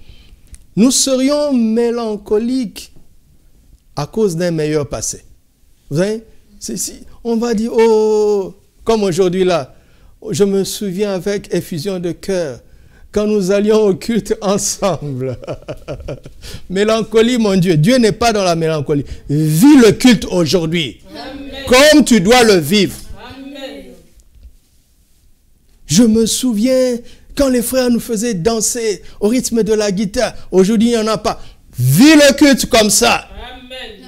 Nous serions mélancoliques à cause d'un meilleur passé. Vous savez, on va dire, oh, comme aujourd'hui là, je me souviens avec effusion de cœur, quand nous allions au culte ensemble. Mélancolie, mon Dieu. Dieu n'est pas dans la mélancolie. Vis le culte aujourd'hui. Comme tu dois le vivre. Amen. Je me souviens quand les frères nous faisaient danser au rythme de la guitare. Aujourd'hui, il n'y en a pas. Vis le culte comme ça. Amen.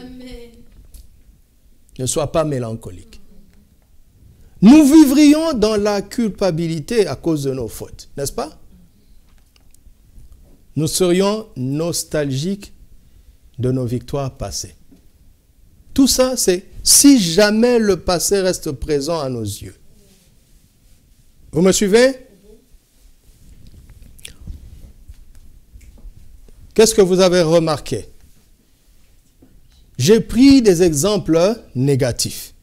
Ne sois pas mélancolique. Nous vivrions dans la culpabilité à cause de nos fautes. N'est-ce pas? nous serions nostalgiques de nos victoires passées. Tout ça, c'est si jamais le passé reste présent à nos yeux. Vous me suivez? Qu'est-ce que vous avez remarqué? J'ai pris des exemples négatifs.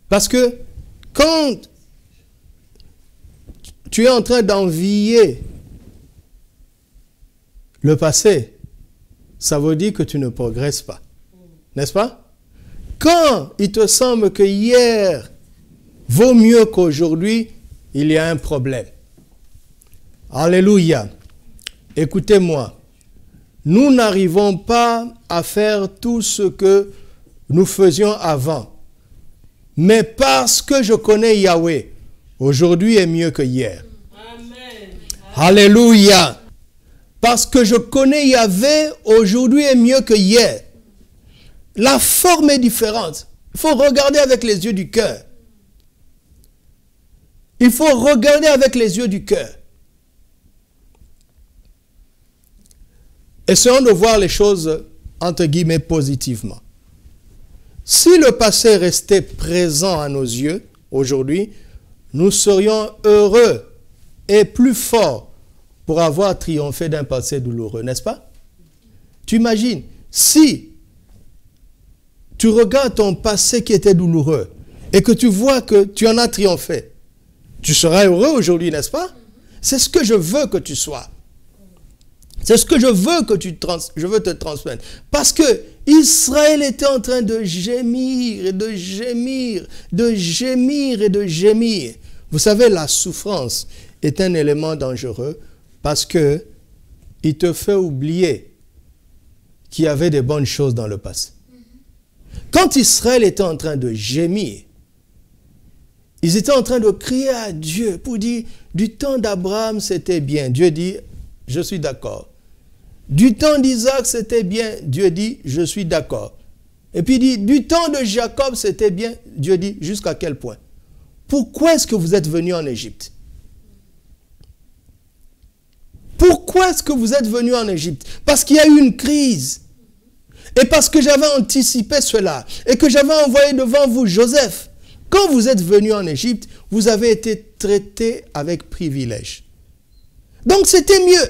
Parce que quand tu es en train d'envier le passé, ça veut dire que tu ne progresses pas. N'est-ce pas? Quand il te semble que hier vaut mieux qu'aujourd'hui, il y a un problème. Alléluia. Écoutez-moi. Nous n'arrivons pas à faire tout ce que nous faisions avant. Mais parce que je connais Yahweh, aujourd'hui est mieux que hier. Amen. Alléluia. Parce que je connais Yahweh, aujourd'hui est mieux que hier. La forme est différente. Il faut regarder avec les yeux du cœur. Il faut regarder avec les yeux du cœur. Essayons de voir les choses, entre guillemets, positivement. Si le passé restait présent à nos yeux, aujourd'hui, nous serions heureux et plus forts pour avoir triomphé d'un passé douloureux, n'est-ce pas? Tu imagines, si tu regardes ton passé qui était douloureux et que tu vois que tu en as triomphé, tu seras heureux aujourd'hui, n'est-ce pas? C'est ce que je veux que tu sois. C'est ce que je veux que je veux te transmettre. Parce que Israël était en train de gémir et de gémir, de gémir et de gémir. Vous savez, la souffrance est un élément dangereux parce que il te fait oublier qu'il y avait des bonnes choses dans le passé. Quand Israël était en train de gémir, ils étaient en train de crier à Dieu pour dire, du temps d'Abraham, c'était bien. Dieu dit, je suis d'accord. Du temps d'Isaac, c'était bien. Dieu dit, je suis d'accord. Et puis il dit, du temps de Jacob, c'était bien. Dieu dit, jusqu'à quel point? Pourquoi est-ce que vous êtes venus en Égypte? Pourquoi est-ce que vous êtes venus en Égypte? Parce qu'il y a eu une crise. Et parce que j'avais anticipé cela. Et que j'avais envoyé devant vous Joseph. Quand vous êtes venus en Égypte, vous avez été traités avec privilège. Donc c'était mieux.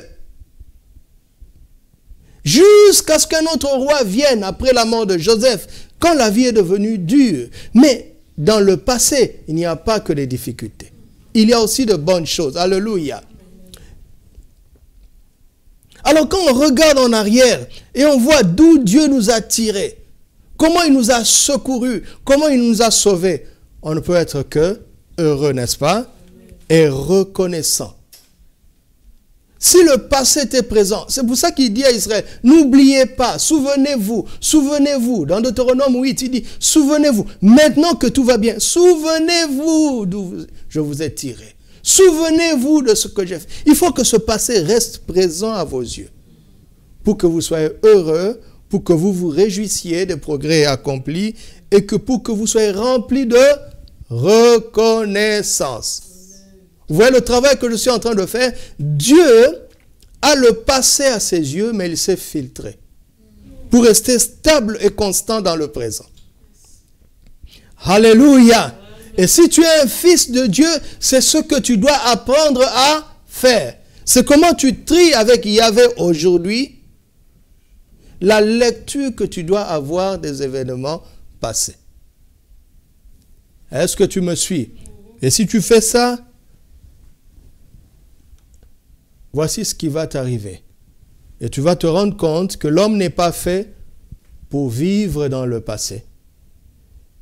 Jusqu'à ce qu'un autre roi vienne après la mort de Joseph, quand la vie est devenue dure. Mais dans le passé, il n'y a pas que des difficultés. Il y a aussi de bonnes choses. Alléluia. Alors quand on regarde en arrière et on voit d'où Dieu nous a tirés, comment il nous a secourus, comment il nous a sauvés, on ne peut être que heureux, n'est-ce pas? Et reconnaissant. Si le passé était présent, c'est pour ça qu'il dit à Israël, n'oubliez pas, souvenez-vous, souvenez-vous. Dans Deutéronome 8, il dit, souvenez-vous, maintenant que tout va bien, souvenez-vous d'où je vous ai tiré. Souvenez-vous de ce que j'ai fait. Il faut que ce passé reste présent à vos yeux. Pour que vous soyez heureux, pour que vous vous réjouissiez des progrès accomplis et que pour que vous soyez remplis de reconnaissance. Vous voyez le travail que je suis en train de faire? Dieu a le passé à ses yeux, mais il s'est filtré pour rester stable et constant dans le présent. Alléluia! Et si tu es un fils de Dieu, c'est ce que tu dois apprendre à faire. C'est comment tu tries avec Yahweh aujourd'hui la lecture que tu dois avoir des événements passés. Est-ce que tu me suis? Et si tu fais ça, voici ce qui va t'arriver. Et tu vas te rendre compte que l'homme n'est pas fait pour vivre dans le passé.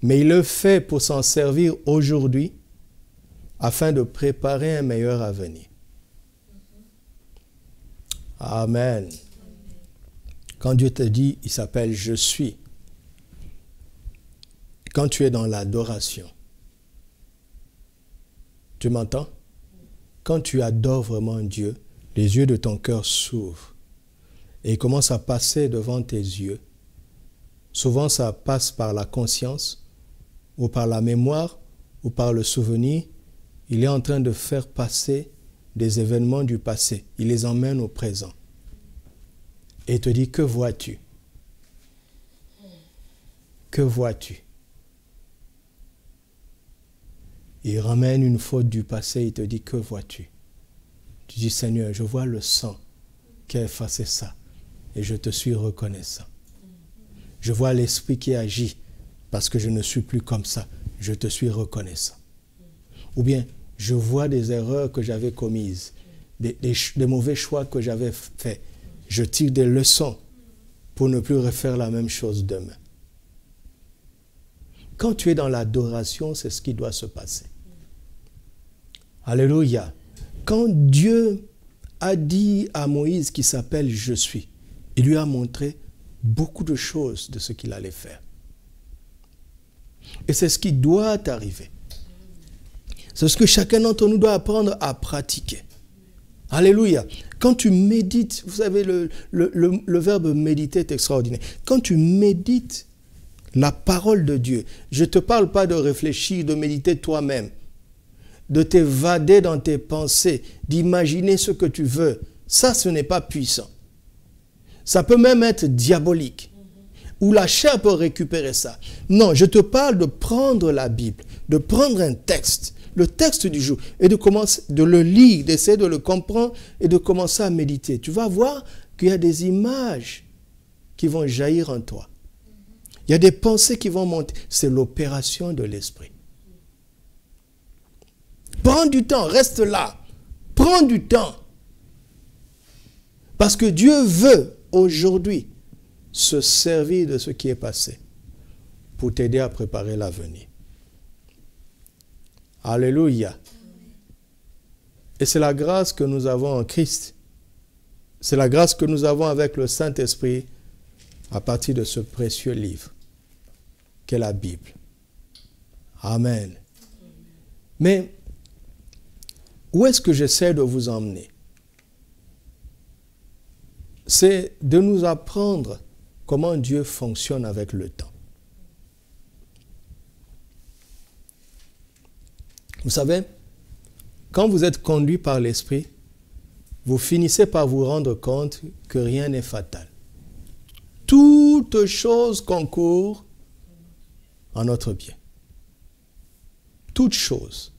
Mais il le fait pour s'en servir aujourd'hui afin de préparer un meilleur avenir. Amen. Quand Dieu te dit, il s'appelle « Je suis ». Quand tu es dans l'adoration, tu m'entends? Quand tu adores vraiment Dieu, les yeux de ton cœur s'ouvrent et il commence à passer devant tes yeux. Souvent, ça passe par la conscience ou par la mémoire ou par le souvenir. Il est en train de faire passer des événements du passé. Il les emmène au présent. Et il te dit, que vois-tu? Que vois-tu? Il ramène une faute du passé, il te dit, que vois-tu? Tu dis, Seigneur, je vois le sang qui a effacé ça et je te suis reconnaissant. Je vois l'esprit qui agit parce que je ne suis plus comme ça, je te suis reconnaissant. Ou bien, je vois des erreurs que j'avais commises, des mauvais choix que j'avais faits. Je tire des leçons pour ne plus refaire la même chose demain. Quand tu es dans l'adoration, c'est ce qui doit se passer. Alléluia. Quand Dieu a dit à Moïse qu'il s'appelle « Je suis », il lui a montré beaucoup de choses de ce qu'il allait faire. Et c'est ce qui doit arriver. C'est ce que chacun d'entre nous doit apprendre à pratiquer. Alléluia. Quand tu médites, vous savez, le verbe méditer est extraordinaire. Quand tu médites la parole de Dieu, je ne te parle pas de réfléchir, de méditer toi-même, de t'évader dans tes pensées, d'imaginer ce que tu veux. Ça, ce n'est pas puissant. Ça peut même être diabolique. Ou la chair peut récupérer ça. Non, je te parle de prendre la Bible, de prendre un texte, le texte du jour, et de commencer de le lire, d'essayer de le comprendre et de commencer à méditer. Tu vas voir qu'il y a des images qui vont jaillir en toi. Il y a des pensées qui vont monter. C'est l'opération de l'esprit. Prends du temps, reste là. Prends du temps. Parce que Dieu veut aujourd'hui se servir de ce qui est passé pour t'aider à préparer l'avenir. Alléluia. Et c'est la grâce que nous avons en Christ. C'est la grâce que nous avons avec le Saint-Esprit à partir de ce précieux livre qu'est la Bible. Amen. Mais où est-ce que j'essaie de vous emmener? C'est de nous apprendre comment Dieu fonctionne avec le temps. Vous savez, quand vous êtes conduit par l'Esprit, vous finissez par vous rendre compte que rien n'est fatal. Toute chose concourt en notre bien. Toute chose.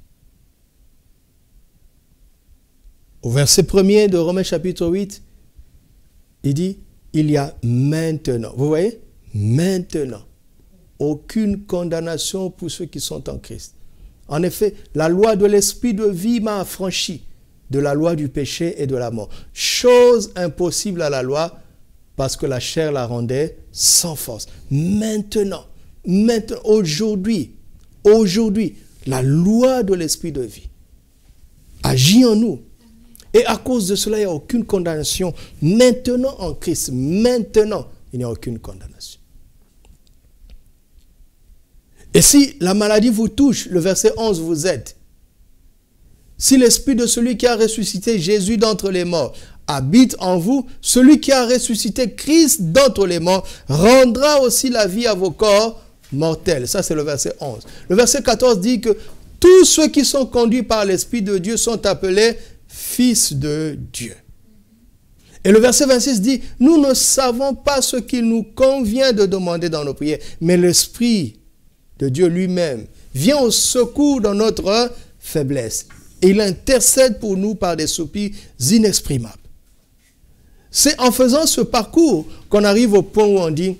Au verset 1er de Romains chapitre 8, il dit, il y a maintenant, vous voyez, maintenant, aucune condamnation pour ceux qui sont en Christ. En effet, la loi de l'esprit de vie m'a affranchi de la loi du péché et de la mort. Chose impossible à la loi, parce que la chair la rendait sans force. Maintenant, aujourd'hui, la loi de l'esprit de vie agit en nous. Et à cause de cela, il n'y a aucune condamnation. Maintenant en Christ, maintenant, il n'y a aucune condamnation. Et si la maladie vous touche, le verset 11 vous aide. Si l'esprit de celui qui a ressuscité Jésus d'entre les morts habite en vous, celui qui a ressuscité Christ d'entre les morts rendra aussi la vie à vos corps mortels. Ça, c'est le verset 11. Le verset 14 dit que tous ceux qui sont conduits par l'Esprit de Dieu sont appelés fils de Dieu. Et le verset 26 dit, nous ne savons pas ce qu'il nous convient de demander dans nos prières, mais l'Esprit de Dieu lui-même vient au secours dans notre faiblesse. Et il intercède pour nous par des soupirs inexprimables. C'est en faisant ce parcours qu'on arrive au point où on dit,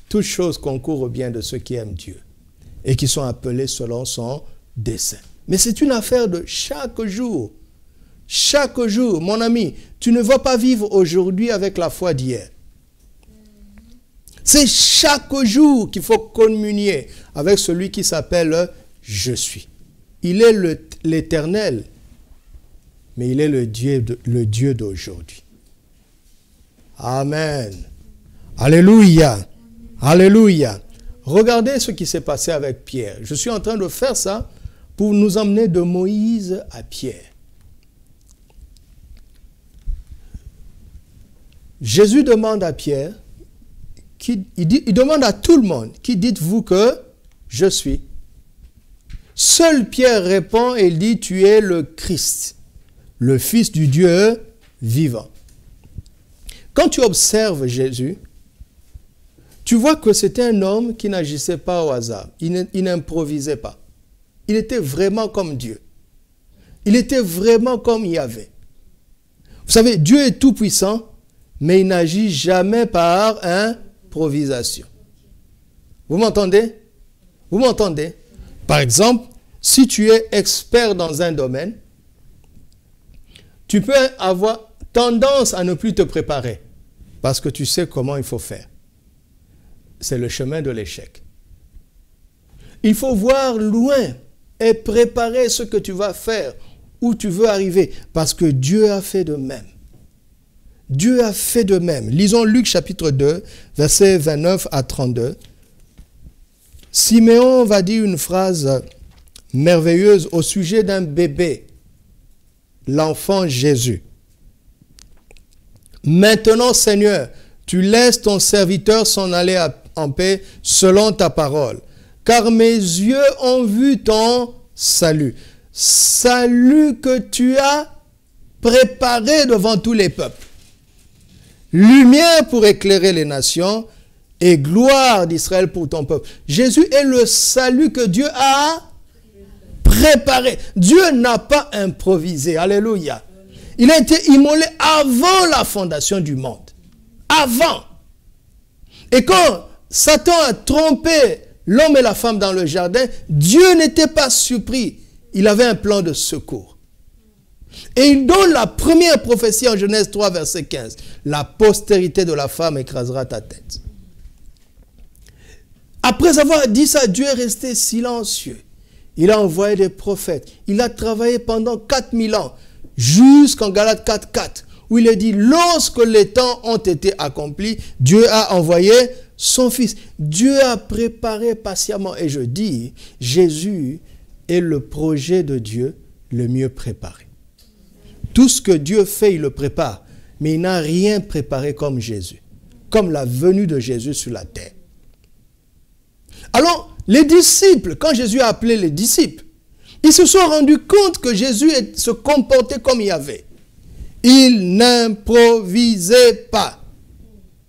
toutes choses concourent au bien de ceux qui aiment Dieu et qui sont appelés selon son dessein. Mais c'est une affaire de chaque jour. Chaque jour, mon ami, tu ne vas pas vivre aujourd'hui avec la foi d'hier. C'est chaque jour qu'il faut communier avec celui qui s'appelle « Je suis ». Il est l'Éternel, mais il est le Dieu d'aujourd'hui. Amen. Alléluia. Alléluia. Regardez ce qui s'est passé avec Pierre. Je suis en train de faire ça pour nous emmener de Moïse à Pierre. Jésus demande à Pierre, il demande à tout le monde, qui dites-vous que je suis? Seul Pierre répond et il dit, tu es le Christ, le Fils du Dieu vivant. Quand tu observes Jésus, tu vois que c'était un homme qui n'agissait pas au hasard. Il n'improvisait pas. Il était vraiment comme Dieu. Il était vraiment comme Yahvé. Vous savez, Dieu est tout puissant, mais il n'agit jamais par improvisation. Vous m'entendez? Vous m'entendez? Par exemple, si tu es expert dans un domaine, tu peux avoir tendance à ne plus te préparer parce que tu sais comment il faut faire. C'est le chemin de l'échec. Il faut voir loin et préparer ce que tu vas faire, où tu veux arriver, parce que Dieu a fait de même. Dieu a fait de même. Lisons Luc chapitre 2, versets 29 à 32. Siméon va dire une phrase merveilleuse au sujet d'un bébé, l'enfant Jésus. Maintenant, Seigneur, tu laisses ton serviteur s'en aller en paix selon ta parole, car mes yeux ont vu ton salut. Salut que tu as préparé devant tous les peuples. Lumière pour éclairer les nations et gloire d'Israël pour ton peuple. Jésus est le salut que Dieu a préparé. Dieu n'a pas improvisé. Alléluia. Il a été immolé avant la fondation du monde. Avant. Et quand Satan a trompé l'homme et la femme dans le jardin, Dieu n'était pas surpris. Il avait un plan de secours. Et il donne la première prophétie en Genèse 3, verset 15. La postérité de la femme écrasera ta tête. Après avoir dit ça, Dieu est resté silencieux. Il a envoyé des prophètes. Il a travaillé pendant 4000 ans, jusqu'en Galates 4:4, où il est dit, lorsque les temps ont été accomplis, Dieu a envoyé son Fils. Dieu a préparé patiemment. Et je dis, Jésus est le projet de Dieu le mieux préparé. Tout ce que Dieu fait, il le prépare. Mais il n'a rien préparé comme Jésus. Comme la venue de Jésus sur la terre. Alors, les disciples, quand Jésus a appelé les disciples, ils se sont rendus compte que Jésus se comportait comme Yahvé. Il n'improvisait pas.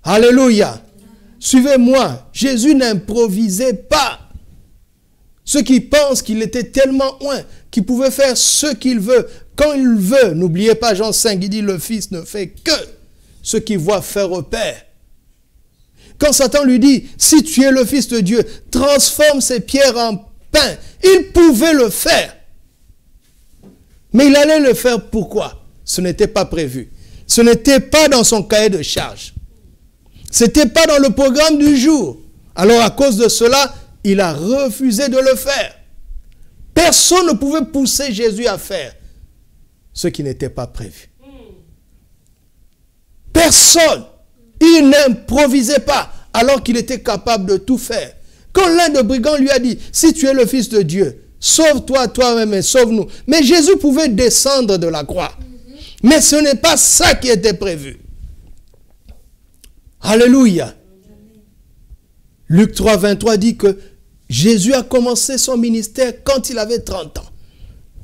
Alléluia. Suivez-moi. Jésus n'improvisait pas. Ceux qui pensent qu'il était tellement loin, qu'il pouvait faire ce qu'il veut, quand il veut. N'oubliez pas Jean 5, il dit le Fils ne fait que ce qu'il voit faire au Père. Quand Satan lui dit, si tu es le Fils de Dieu, transforme ces pierres en pain. Il pouvait le faire. Mais il allait le faire pourquoi? Ce n'était pas prévu. Ce n'était pas dans son cahier de charge. Ce n'était pas dans le programme du jour. Alors à cause de cela, il a refusé de le faire. Personne ne pouvait pousser Jésus à faire ce qui n'était pas prévu. Personne. Il n'improvisait pas alors qu'il était capable de tout faire. Quand l'un des brigands lui a dit, si tu es le Fils de Dieu, sauve-toi toi-même et sauve-nous. Mais Jésus pouvait descendre de la croix. Mais ce n'est pas ça qui était prévu. Alléluia. Luc 3, 23 dit que Jésus a commencé son ministère quand il avait 30 ans.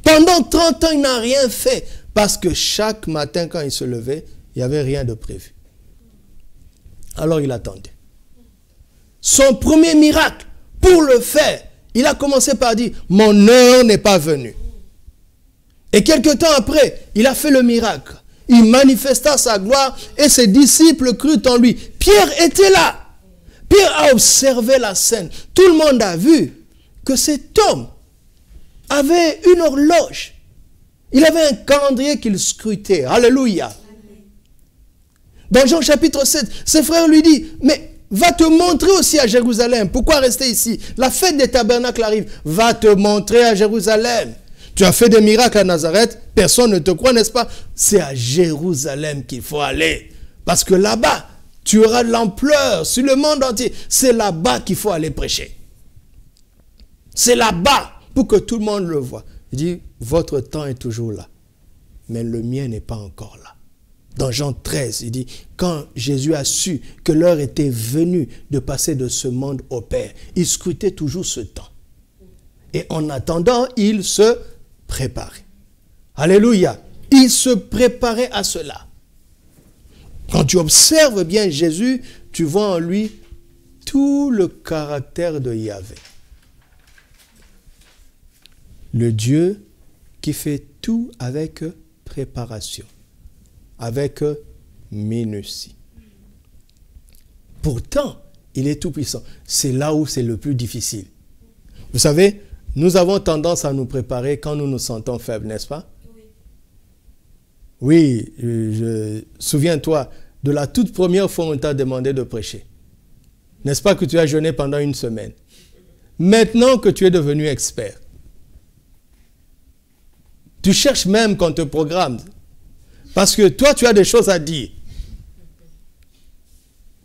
Pendant 30 ans, il n'a rien fait. Parce que chaque matin, quand il se levait, il n'y avait rien de prévu. Alors il attendait. Son premier miracle, pour le faire, il a commencé par dire, mon heure n'est pas venue. Et quelque temps après, il a fait le miracle. Il manifesta sa gloire et ses disciples crurent en lui. Pierre était là. Pierre a observé la scène. Tout le monde a vu que cet homme avait une horloge. Il avait un calendrier qu'il scrutait. Alléluia. Dans Jean chapitre 7, ses frères lui disent, mais va te montrer aussi à Jérusalem. Pourquoi rester ici? La fête des tabernacles arrive. Va te montrer à Jérusalem. Tu as fait des miracles à Nazareth, personne ne te croit, n'est-ce pas? C'est à Jérusalem qu'il faut aller. Parce que là-bas, tu auras de l'ampleur sur le monde entier. C'est là-bas qu'il faut aller prêcher. C'est là-bas pour que tout le monde le voit. Il dit, votre temps est toujours là, mais le mien n'est pas encore là. Dans Jean 13, il dit, quand Jésus a su que l'heure était venue de passer de ce monde au Père, il scrutait toujours ce temps. Et en attendant, il se préparait. Alléluia. Il se préparait à cela. Quand tu observes bien Jésus, tu vois en lui tout le caractère de Yahvé. Le Dieu qui fait tout avec préparation, avec minutie. Pourtant, il est tout puissant. C'est là où c'est le plus difficile. Vous savez, nous avons tendance à nous préparer quand nous nous sentons faibles, n'est-ce pas? Oui, souviens-toi de la toute première fois où on t'a demandé de prêcher. N'est-ce pas que tu as jeûné pendant une semaine? Maintenant que tu es devenu expert, tu cherches même qu'on te programme. Parce que toi, tu as des choses à dire.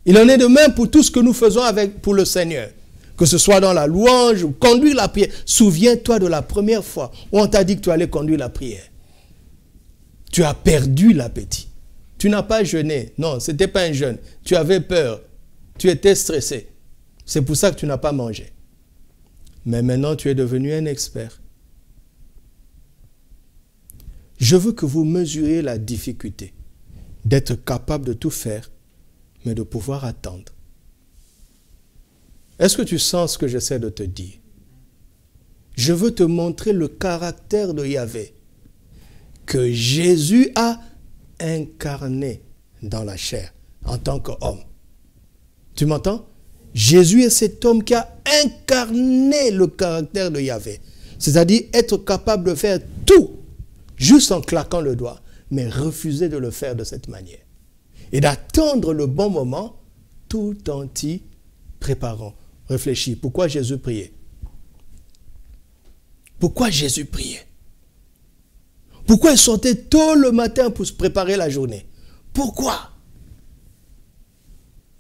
Il en est de même pour tout ce que nous faisons pour le Seigneur. Que ce soit dans la louange ou conduire la prière. Souviens-toi de la première fois où on t'a dit que tu allais conduire la prière. Tu as perdu l'appétit. Tu n'as pas jeûné. Non, ce n'était pas un jeûne. Tu avais peur. Tu étais stressé. C'est pour ça que tu n'as pas mangé. Mais maintenant, tu es devenu un expert. Je veux que vous mesuriez la difficulté d'être capable de tout faire, mais de pouvoir attendre. Est-ce que tu sens ce que j'essaie de te dire? Je veux te montrer le caractère de Yahvé que Jésus a incarné dans la chair en tant qu'homme. Tu m'entends? Jésus est cet homme qui a incarné le caractère de Yahvé. C'est-à-dire être capable de faire tout juste en claquant le doigt, mais refuser de le faire de cette manière. Et d'attendre le bon moment tout en t'y préparant. Réfléchis, pourquoi Jésus priait? Pourquoi Jésus priait? Pourquoi il sortait tôt le matin pour se préparer la journée? Pourquoi?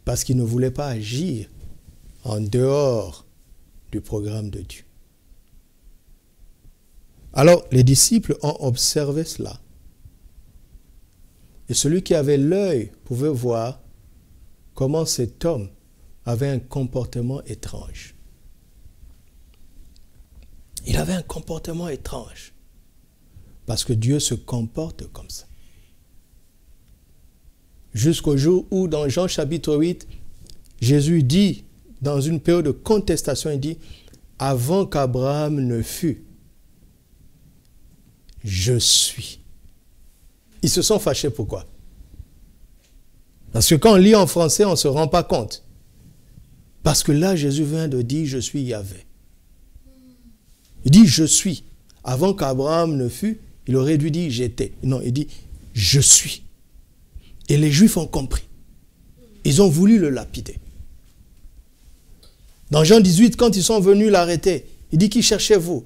Parce qu'il ne voulait pas agir en dehors du programme de Dieu. Alors, les disciples ont observé cela. Et celui qui avait l'œil pouvait voir comment cet homme avait un comportement étrange. Il avait un comportement étrange. Parce que Dieu se comporte comme ça. Jusqu'au jour où, dans Jean chapitre 8, Jésus dit, dans une période de contestation, il dit, « Avant qu'Abraham ne fût, je suis. » Ils se sont fâchés, pourquoi? Parce que quand on lit en français, on ne se rend pas compte. Parce que là, Jésus vient de dire, je suis Yahvé. Il dit, je suis. Avant qu'Abraham ne fût, il aurait dû dire, j'étais. Non, il dit, je suis. Et les Juifs ont compris. Ils ont voulu le lapider. Dans Jean 18, quand ils sont venus l'arrêter, il dit, qui cherchez-vous?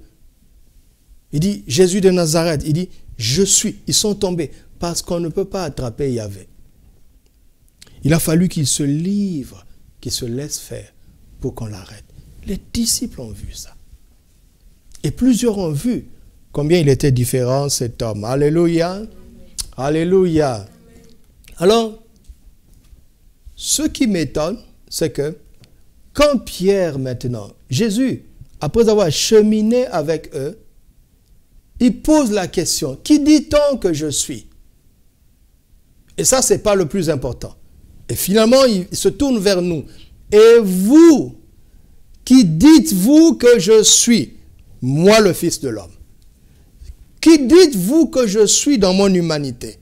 Il dit, Jésus de Nazareth. Il dit, je suis. Ils sont tombés parce qu'on ne peut pas attraper Yahvé. Il a fallu qu'il se livre, qu'il se laisse faire pour qu'on l'arrête. Les disciples ont vu ça. Et plusieurs ont vu combien il était différent cet homme. Alléluia. Alléluia. Alors, ce qui m'étonne, c'est que quand Pierre maintenant, Jésus, après avoir cheminé avec eux, il pose la question, qui dit-on que je suis? Et ça, ce n'est pas le plus important. Et finalement, il se tourne vers nous. Et vous, qui dites-vous que je suis, moi le Fils de l'homme? Qui dites-vous que je suis dans mon humanité?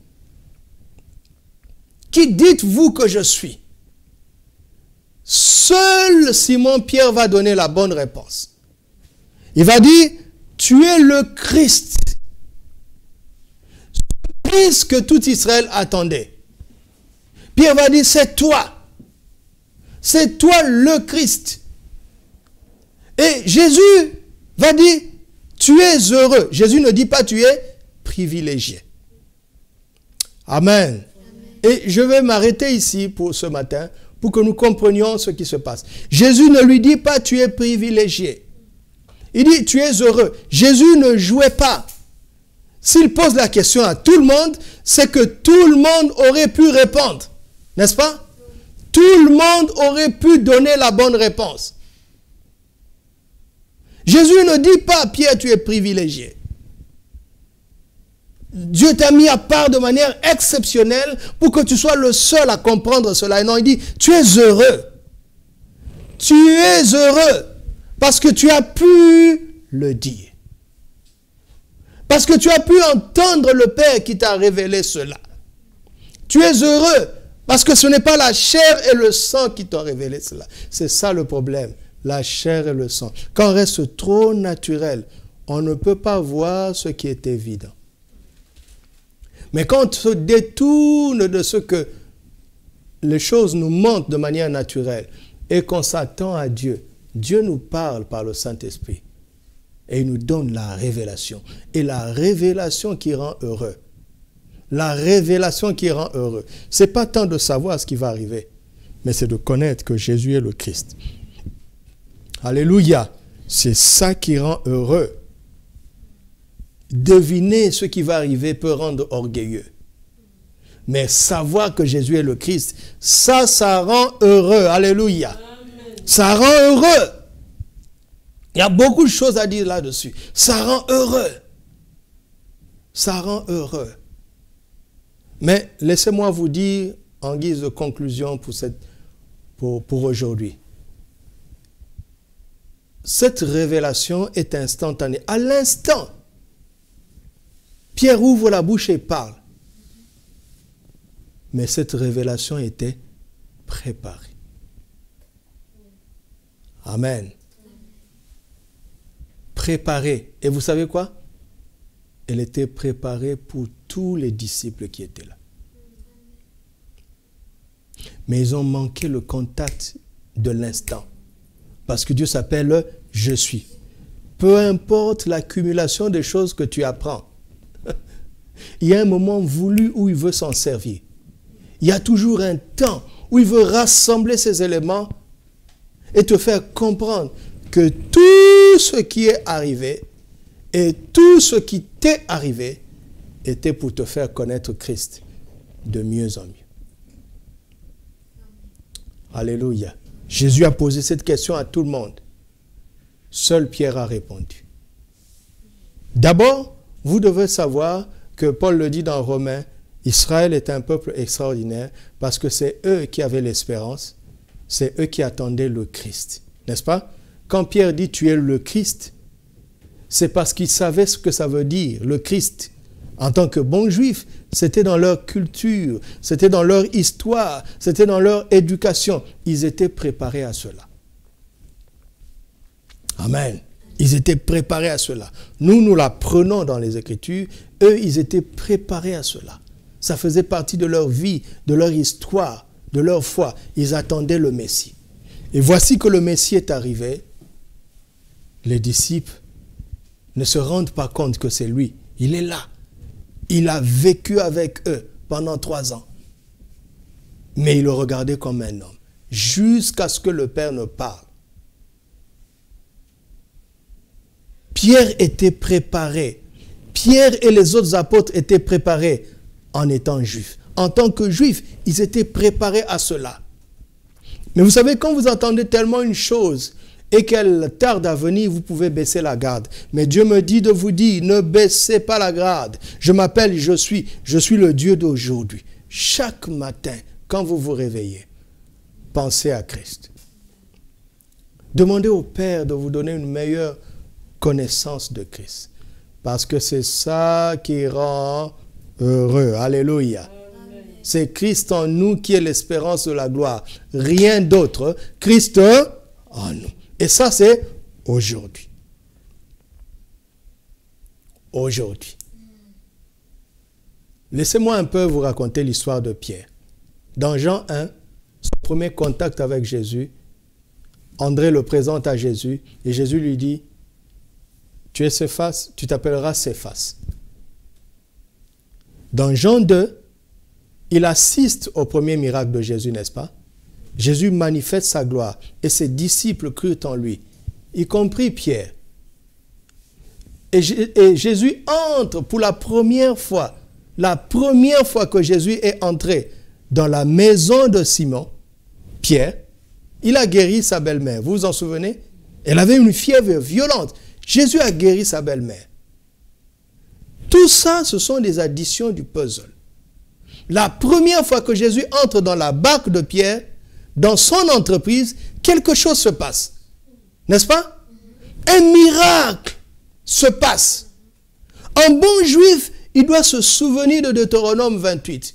Qui dites-vous que je suis? Seul Simon-Pierre va donner la bonne réponse. Il va dire, tu es le Christ. Le Christ que tout Israël attendait. Pierre va dire, c'est toi. C'est toi le Christ. Et Jésus va dire, tu es heureux. Jésus ne dit pas tu es privilégié. Amen. Et je vais m'arrêter ici pour ce matin, pour que nous comprenions ce qui se passe. Jésus ne lui dit pas tu es privilégié. Il dit tu es heureux. Jésus ne jouait pas. S'il pose la question à tout le monde, c'est que tout le monde aurait pu répondre. N'est-ce pas? Tout le monde aurait pu donner la bonne réponse. Jésus ne dit pas Pierre tu es privilégié. Dieu t'a mis à part de manière exceptionnelle pour que tu sois le seul à comprendre cela. Et non, il dit, tu es heureux. Tu es heureux parce que tu as pu le dire. Parce que tu as pu entendre le Père qui t'a révélé cela. Tu es heureux parce que ce n'est pas la chair et le sang qui t'ont révélé cela. C'est ça le problème, la chair et le sang. Quand on reste trop naturel, on ne peut pas voir ce qui est évident. Mais quand on se détourne de ce que les choses nous montrent de manière naturelle et qu'on s'attend à Dieu, Dieu nous parle par le Saint-Esprit et il nous donne la révélation. Et la révélation qui rend heureux. La révélation qui rend heureux. Ce n'est pas tant de savoir ce qui va arriver, mais c'est de connaître que Jésus est le Christ. Alléluia. C'est ça qui rend heureux. Deviner ce qui va arriver peut rendre orgueilleux. Mais savoir que Jésus est le Christ, ça rend heureux. Alléluia. Amen. Ça rend heureux. Il y a beaucoup de choses à dire là-dessus. Ça rend heureux. Ça rend heureux. Mais laissez-moi vous dire, en guise de conclusion pour aujourd'hui, cette révélation est instantanée. À l'instant, Pierre ouvre la bouche et parle. Mais cette révélation était préparée. Amen. Préparée. Et vous savez quoi? Elle était préparée pour tous les disciples qui étaient là. Mais ils ont manqué le contact de l'instant. Parce que Dieu s'appelle « Je suis ». Peu importe l'accumulation des choses que tu apprends, il y a un moment voulu où il veut s'en servir. Il y a toujours un temps où il veut rassembler ces éléments et te faire comprendre que tout ce qui est arrivé et tout ce qui t'est arrivé était pour te faire connaître Christ de mieux en mieux. Alléluia. Jésus a posé cette question à tout le monde. Seul Pierre a répondu. D'abord, vous devez savoir que Paul le dit dans Romains, Israël est un peuple extraordinaire parce que c'est eux qui avaient l'espérance, c'est eux qui attendaient le Christ. N'est-ce pas? Quand Pierre dit tu es le Christ, c'est parce qu'ils savaient ce que ça veut dire, le Christ. En tant que bons juifs, c'était dans leur culture, c'était dans leur histoire, c'était dans leur éducation. Ils étaient préparés à cela. Amen. Ils étaient préparés à cela. Nous l'apprenons dans les Écritures. Eux, ils étaient préparés à cela. Ça faisait partie de leur vie, de leur histoire, de leur foi. Ils attendaient le Messie. Et voici que le Messie est arrivé. Les disciples ne se rendent pas compte que c'est lui. Il est là. Il a vécu avec eux pendant 3 ans. Mais ils le regardaient comme un homme. Jusqu'à ce que le Père ne parle. Pierre était préparé. Pierre et les autres apôtres étaient préparés en étant juifs. En tant que juifs, ils étaient préparés à cela. Mais vous savez, quand vous entendez tellement une chose et qu'elle tarde à venir, vous pouvez baisser la garde. Mais Dieu me dit de vous dire, ne baissez pas la garde. Je m'appelle, je suis le Dieu d'aujourd'hui. Chaque matin, quand vous vous réveillez, pensez à Christ. Demandez au Père de vous donner une meilleure connaissance de Christ. Parce que c'est ça qui rend heureux. Alléluia. C'est Christ en nous qui est l'espérance de la gloire. Rien d'autre. Christ en nous. Et ça, c'est aujourd'hui. Aujourd'hui. Laissez-moi un peu vous raconter l'histoire de Pierre. Dans Jean 1, son premier contact avec Jésus, André le présente à Jésus et Jésus lui dit, tu es Céphas, tu t'appelleras Céphas. Dans Jean 2, il assiste au premier miracle de Jésus, n'est-ce pas? Jésus manifeste sa gloire et ses disciples crurent en lui, y compris Pierre. Et Jésus entre pour la première fois que Jésus est entré dans la maison de Simon, Pierre, il a guéri sa belle-mère. Vous vous en souvenez? Elle avait une fièvre violente. Jésus a guéri sa belle-mère. Tout ça, ce sont des additions du puzzle. La première fois que Jésus entre dans la barque de Pierre, dans son entreprise, quelque chose se passe. N'est-ce pas? Un miracle se passe. Un bon juif, il doit se souvenir de Deutéronome 28.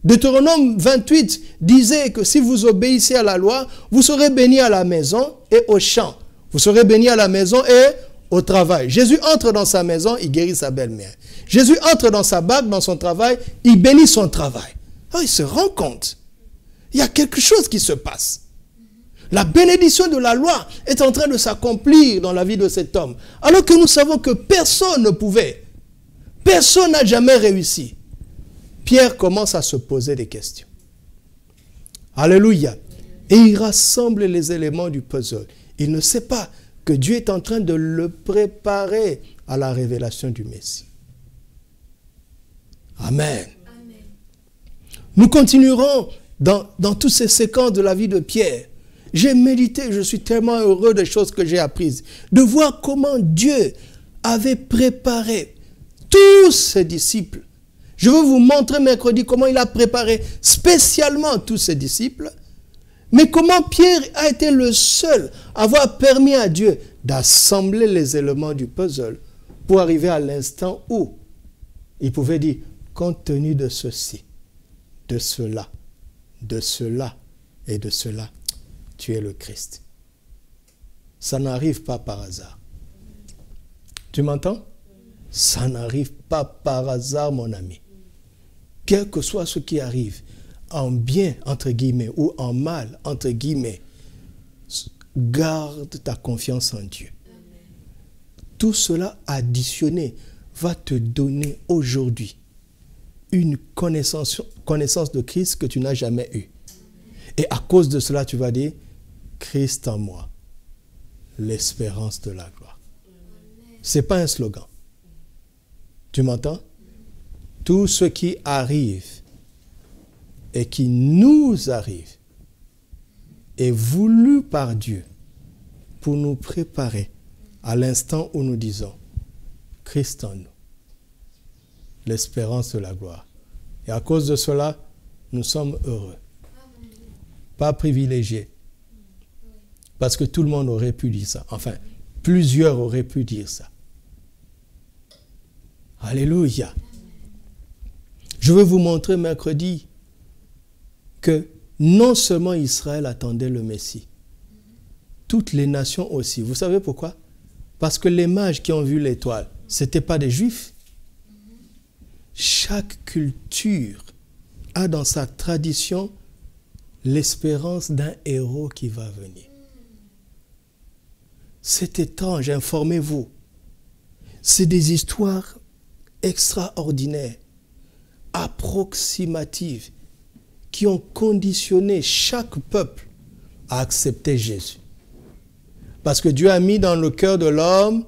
Deutéronome 28 disait que si vous obéissez à la loi, vous serez bénis à la maison et au champ. Vous serez bénis à la maison et au travail. Jésus entre dans sa maison, il guérit sa belle-mère. Jésus entre dans sa barque, dans son travail, il bénit son travail. Alors il se rend compte. Il y a quelque chose qui se passe. La bénédiction de la loi est en train de s'accomplir dans la vie de cet homme. Alors que nous savons que personne ne pouvait. Personne n'a jamais réussi. Pierre commence à se poser des questions. Alléluia. Et il rassemble les éléments du puzzle. Il ne sait pas que Dieu est en train de le préparer à la révélation du Messie. Amen. Amen. Nous continuerons dans toutes ces séquences de la vie de Pierre. J'ai médité, je suis tellement heureux des choses que j'ai apprises. De voir comment Dieu avait préparé tous ses disciples. Je veux vous montrer mercredi comment il a préparé spécialement tous ses disciples. Mais comment Pierre a été le seul à avoir permis à Dieu d'assembler les éléments du puzzle pour arriver à l'instant où il pouvait dire, compte tenu de ceci, de cela et de cela, tu es le Christ. Ça n'arrive pas par hasard. Tu m'entends? Ça n'arrive pas par hasard, mon ami. Quel que soit ce qui arrive, en bien, entre guillemets, ou en mal, entre guillemets, garde ta confiance en Dieu. Tout cela additionné va te donner aujourd'hui une connaissance de Christ que tu n'as jamais eue. Et à cause de cela, tu vas dire, Christ en moi, l'espérance de la gloire. Ce n'est pas un slogan. Tu m'entends? Tout ce qui arrive et qui nous arrive est voulu par Dieu pour nous préparer à l'instant où nous disons Christ en nous, l'espérance de la gloire. Et à cause de cela, nous sommes heureux. Pas privilégiés. Parce que tout le monde aurait pu dire ça. Enfin, plusieurs auraient pu dire ça. Alléluia. Je veux vous montrer mercredi que non seulement Israël attendait le Messie, toutes les nations aussi. Vous savez pourquoi? Parce que les mages qui ont vu l'étoile, ce n'étaient pas des Juifs. Chaque culture a dans sa tradition l'espérance d'un héros qui va venir. C'est étrange, informez-vous. C'est des histoires extraordinaires, approximatives, qui ont conditionné chaque peuple à accepter Jésus. Parce que Dieu a mis dans le cœur de l'homme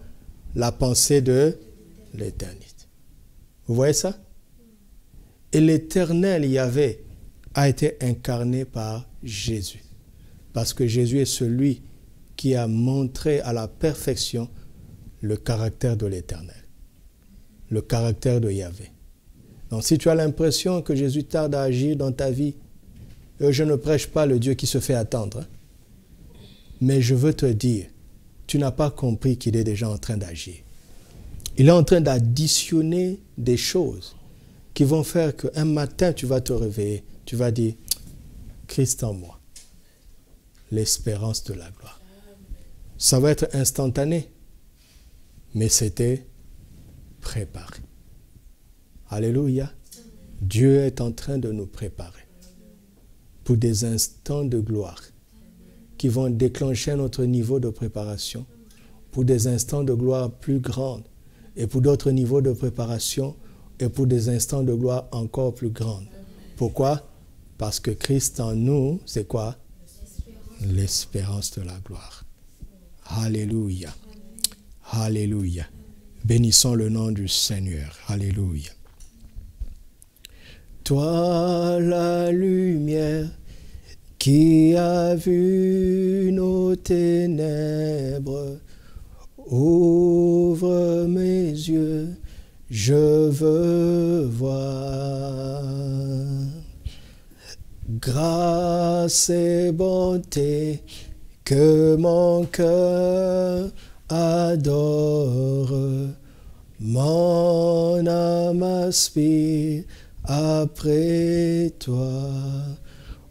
la pensée de l'éternité. Vous voyez ça? Et l'éternel Yahvé a été incarné par Jésus. Parce que Jésus est celui qui a montré à la perfection le caractère de l'éternel. Le caractère de Yahvé. Donc si tu as l'impression que Jésus tarde à agir dans ta vie, je ne prêche pas le Dieu qui se fait attendre. Hein? Mais je veux te dire, tu n'as pas compris qu'il est déjà en train d'agir. Il est en train d'additionner des choses qui vont faire qu'un matin, tu vas te réveiller, tu vas dire, Christ en moi, l'espérance de la gloire. Ça va être instantané, mais c'était préparé. Alléluia. Dieu est en train de nous préparer pour des instants de gloire qui vont déclencher notre niveau de préparation, pour des instants de gloire plus grands, et pour d'autres niveaux de préparation, et pour des instants de gloire encore plus grands. Pourquoi? Parce que Christ en nous, c'est quoi? L'espérance de la gloire. Alléluia. Alléluia. Bénissons le nom du Seigneur. Alléluia. Toi, la lumière qui a vu nos ténèbres, ouvre mes yeux je veux voir. Grâce et bonté que mon cœur adore, mon âme aspire après toi.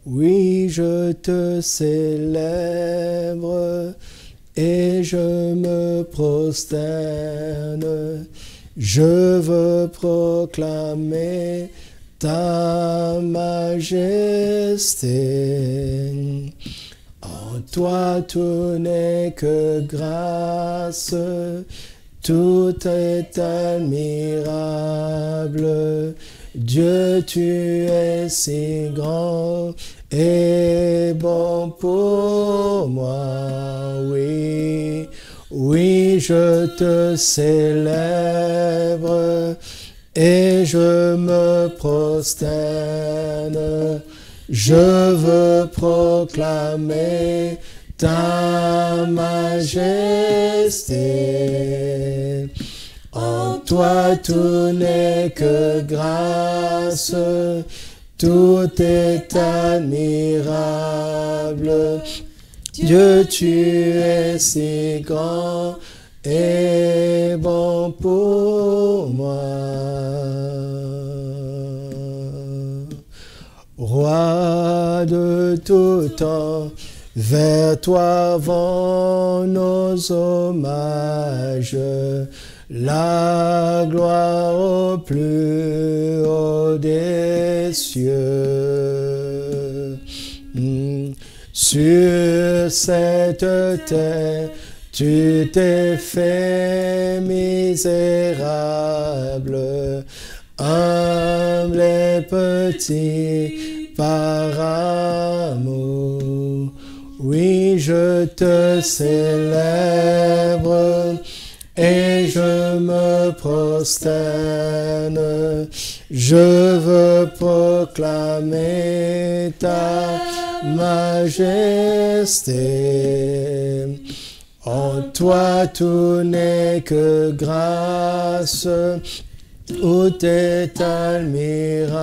Oui, je te célèbre et je me prosterne. Je veux proclamer ta majesté. En toi tout n'est que grâce, tout est admirable. Dieu, tu es si grand et bon pour moi, oui. Oui, je te célèbre et je me prosterne. Je veux proclamer ta majesté. En toi tout n'est que grâce, tout est admirable. Dieu, tu es si grand et bon pour moi. Roi de tout temps, vers toi vont nos hommages. La gloire au plus haut des cieux. Sur cette terre, tu t'es fait misérable, humble et petit par amour. Oui, je te célèbre et je me prosterne. Je veux proclamer ta majesté. En toi tout n'est que grâce, tout est admirable.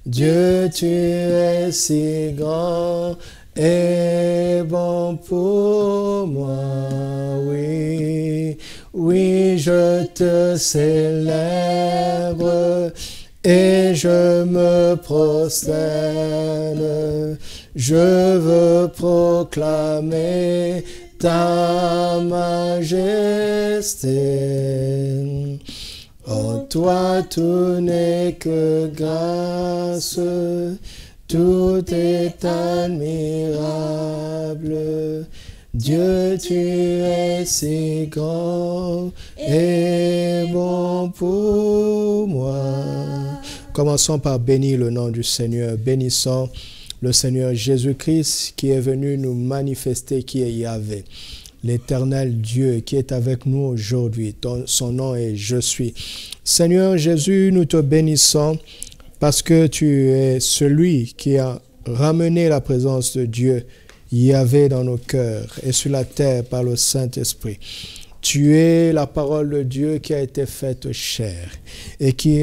Dieu, tu es si grand et bon pour moi, oui. Oui, je te célèbre et je me prosterne. Je veux proclamer ta majesté. En toi tout n'est que grâce, tout est admirable. Dieu, tu es si grand et bon pour moi. Commençons par bénir le nom du Seigneur. Bénissons le Seigneur Jésus-Christ qui est venu nous manifester qui est Yahvé. L'éternel Dieu qui est avec nous aujourd'hui. Son nom est Je suis. Seigneur Jésus, nous te bénissons parce que tu es celui qui a ramené la présence de Dieu Yahvé dans nos cœurs et sur la terre par le Saint-Esprit. Tu es la parole de Dieu qui a été faite chair et qui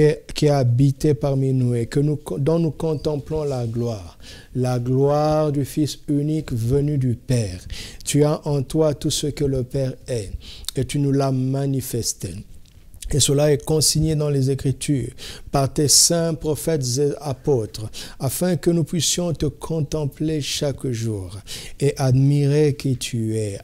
a habité parmi nous et dont nous contemplons la gloire du Fils unique venu du Père. Tu as en toi tout ce que le Père est et tu nous l'as manifesté. Et cela est consigné dans les Écritures par tes saints prophètes et apôtres, afin que nous puissions te contempler chaque jour et admirer qui tu es,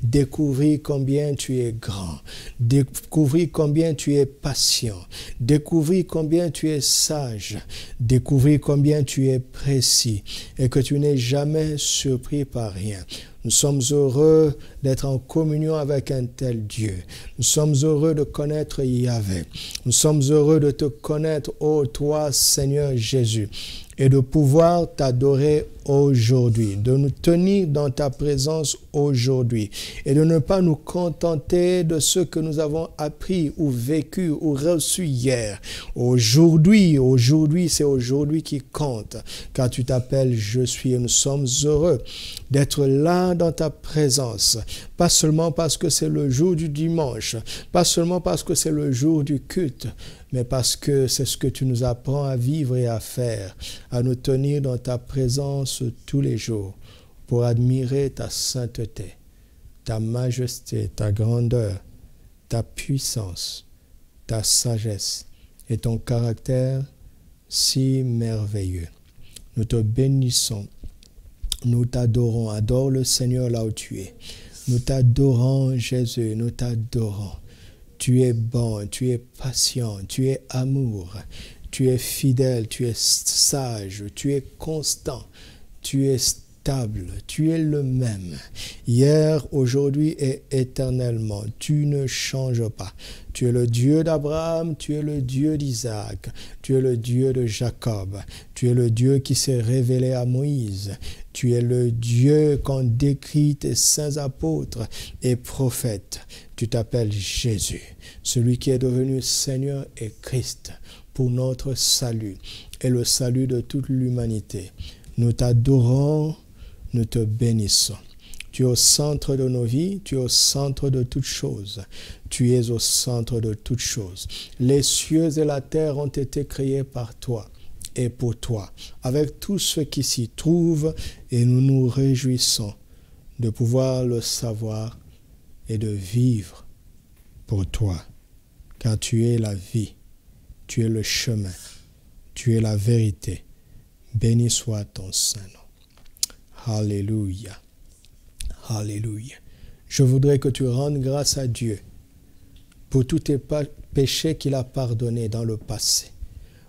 découvrir combien tu es grand, découvrir combien tu es patient, découvrir combien tu es sage, découvrir combien tu es précis et que tu n'es jamais surpris par rien. Nous sommes heureux d'être en communion avec un tel Dieu. Nous sommes heureux de connaître Yahvé. Nous sommes heureux de te connaître, ô toi, Seigneur Jésus. et de pouvoir t'adorer aujourd'hui, de nous tenir dans ta présence aujourd'hui et de ne pas nous contenter de ce que nous avons appris ou vécu ou reçu hier. Aujourd'hui, c'est aujourd'hui qui compte, car tu t'appelles Je suis et nous sommes heureux d'être là dans ta présence, pas seulement parce que c'est le jour du dimanche, pas seulement parce que c'est le jour du culte, mais parce que c'est ce que tu nous apprends à vivre et à faire, à nous tenir dans ta présence tous les jours pour admirer ta sainteté, ta majesté, ta grandeur, ta puissance, ta sagesse et ton caractère si merveilleux. Nous te bénissons, nous t'adorons, adore le Seigneur là où tu es. Nous t'adorons Jésus, nous t'adorons. Tu es bon, tu es patient, tu es amour, tu es fidèle, tu es sage, tu es constant, tu es stable, tu es le même. Hier, aujourd'hui et éternellement, tu ne changes pas. Tu es le Dieu d'Abraham, tu es le Dieu d'Isaac, tu es le Dieu de Jacob, tu es le Dieu qui s'est révélé à Moïse. Tu es le Dieu qu'ont décrit tes saints apôtres et prophètes. Tu t'appelles Jésus, celui qui est devenu Seigneur et Christ pour notre salut et le salut de toute l'humanité. Nous t'adorons, nous te bénissons. Tu es au centre de nos vies, tu es au centre de toutes choses. Tu es au centre de toutes choses. Les cieux et la terre ont été créés par toi et pour toi, avec tout ce qui s'y trouve, et nous nous réjouissons de pouvoir le savoir et de vivre pour toi, car tu es la vie, tu es le chemin, tu es la vérité. Béni soit ton Saint-Nom. Alléluia. Alléluia. Je voudrais que tu rendes grâce à Dieu pour tous tes péchés qu'il a pardonnés dans le passé.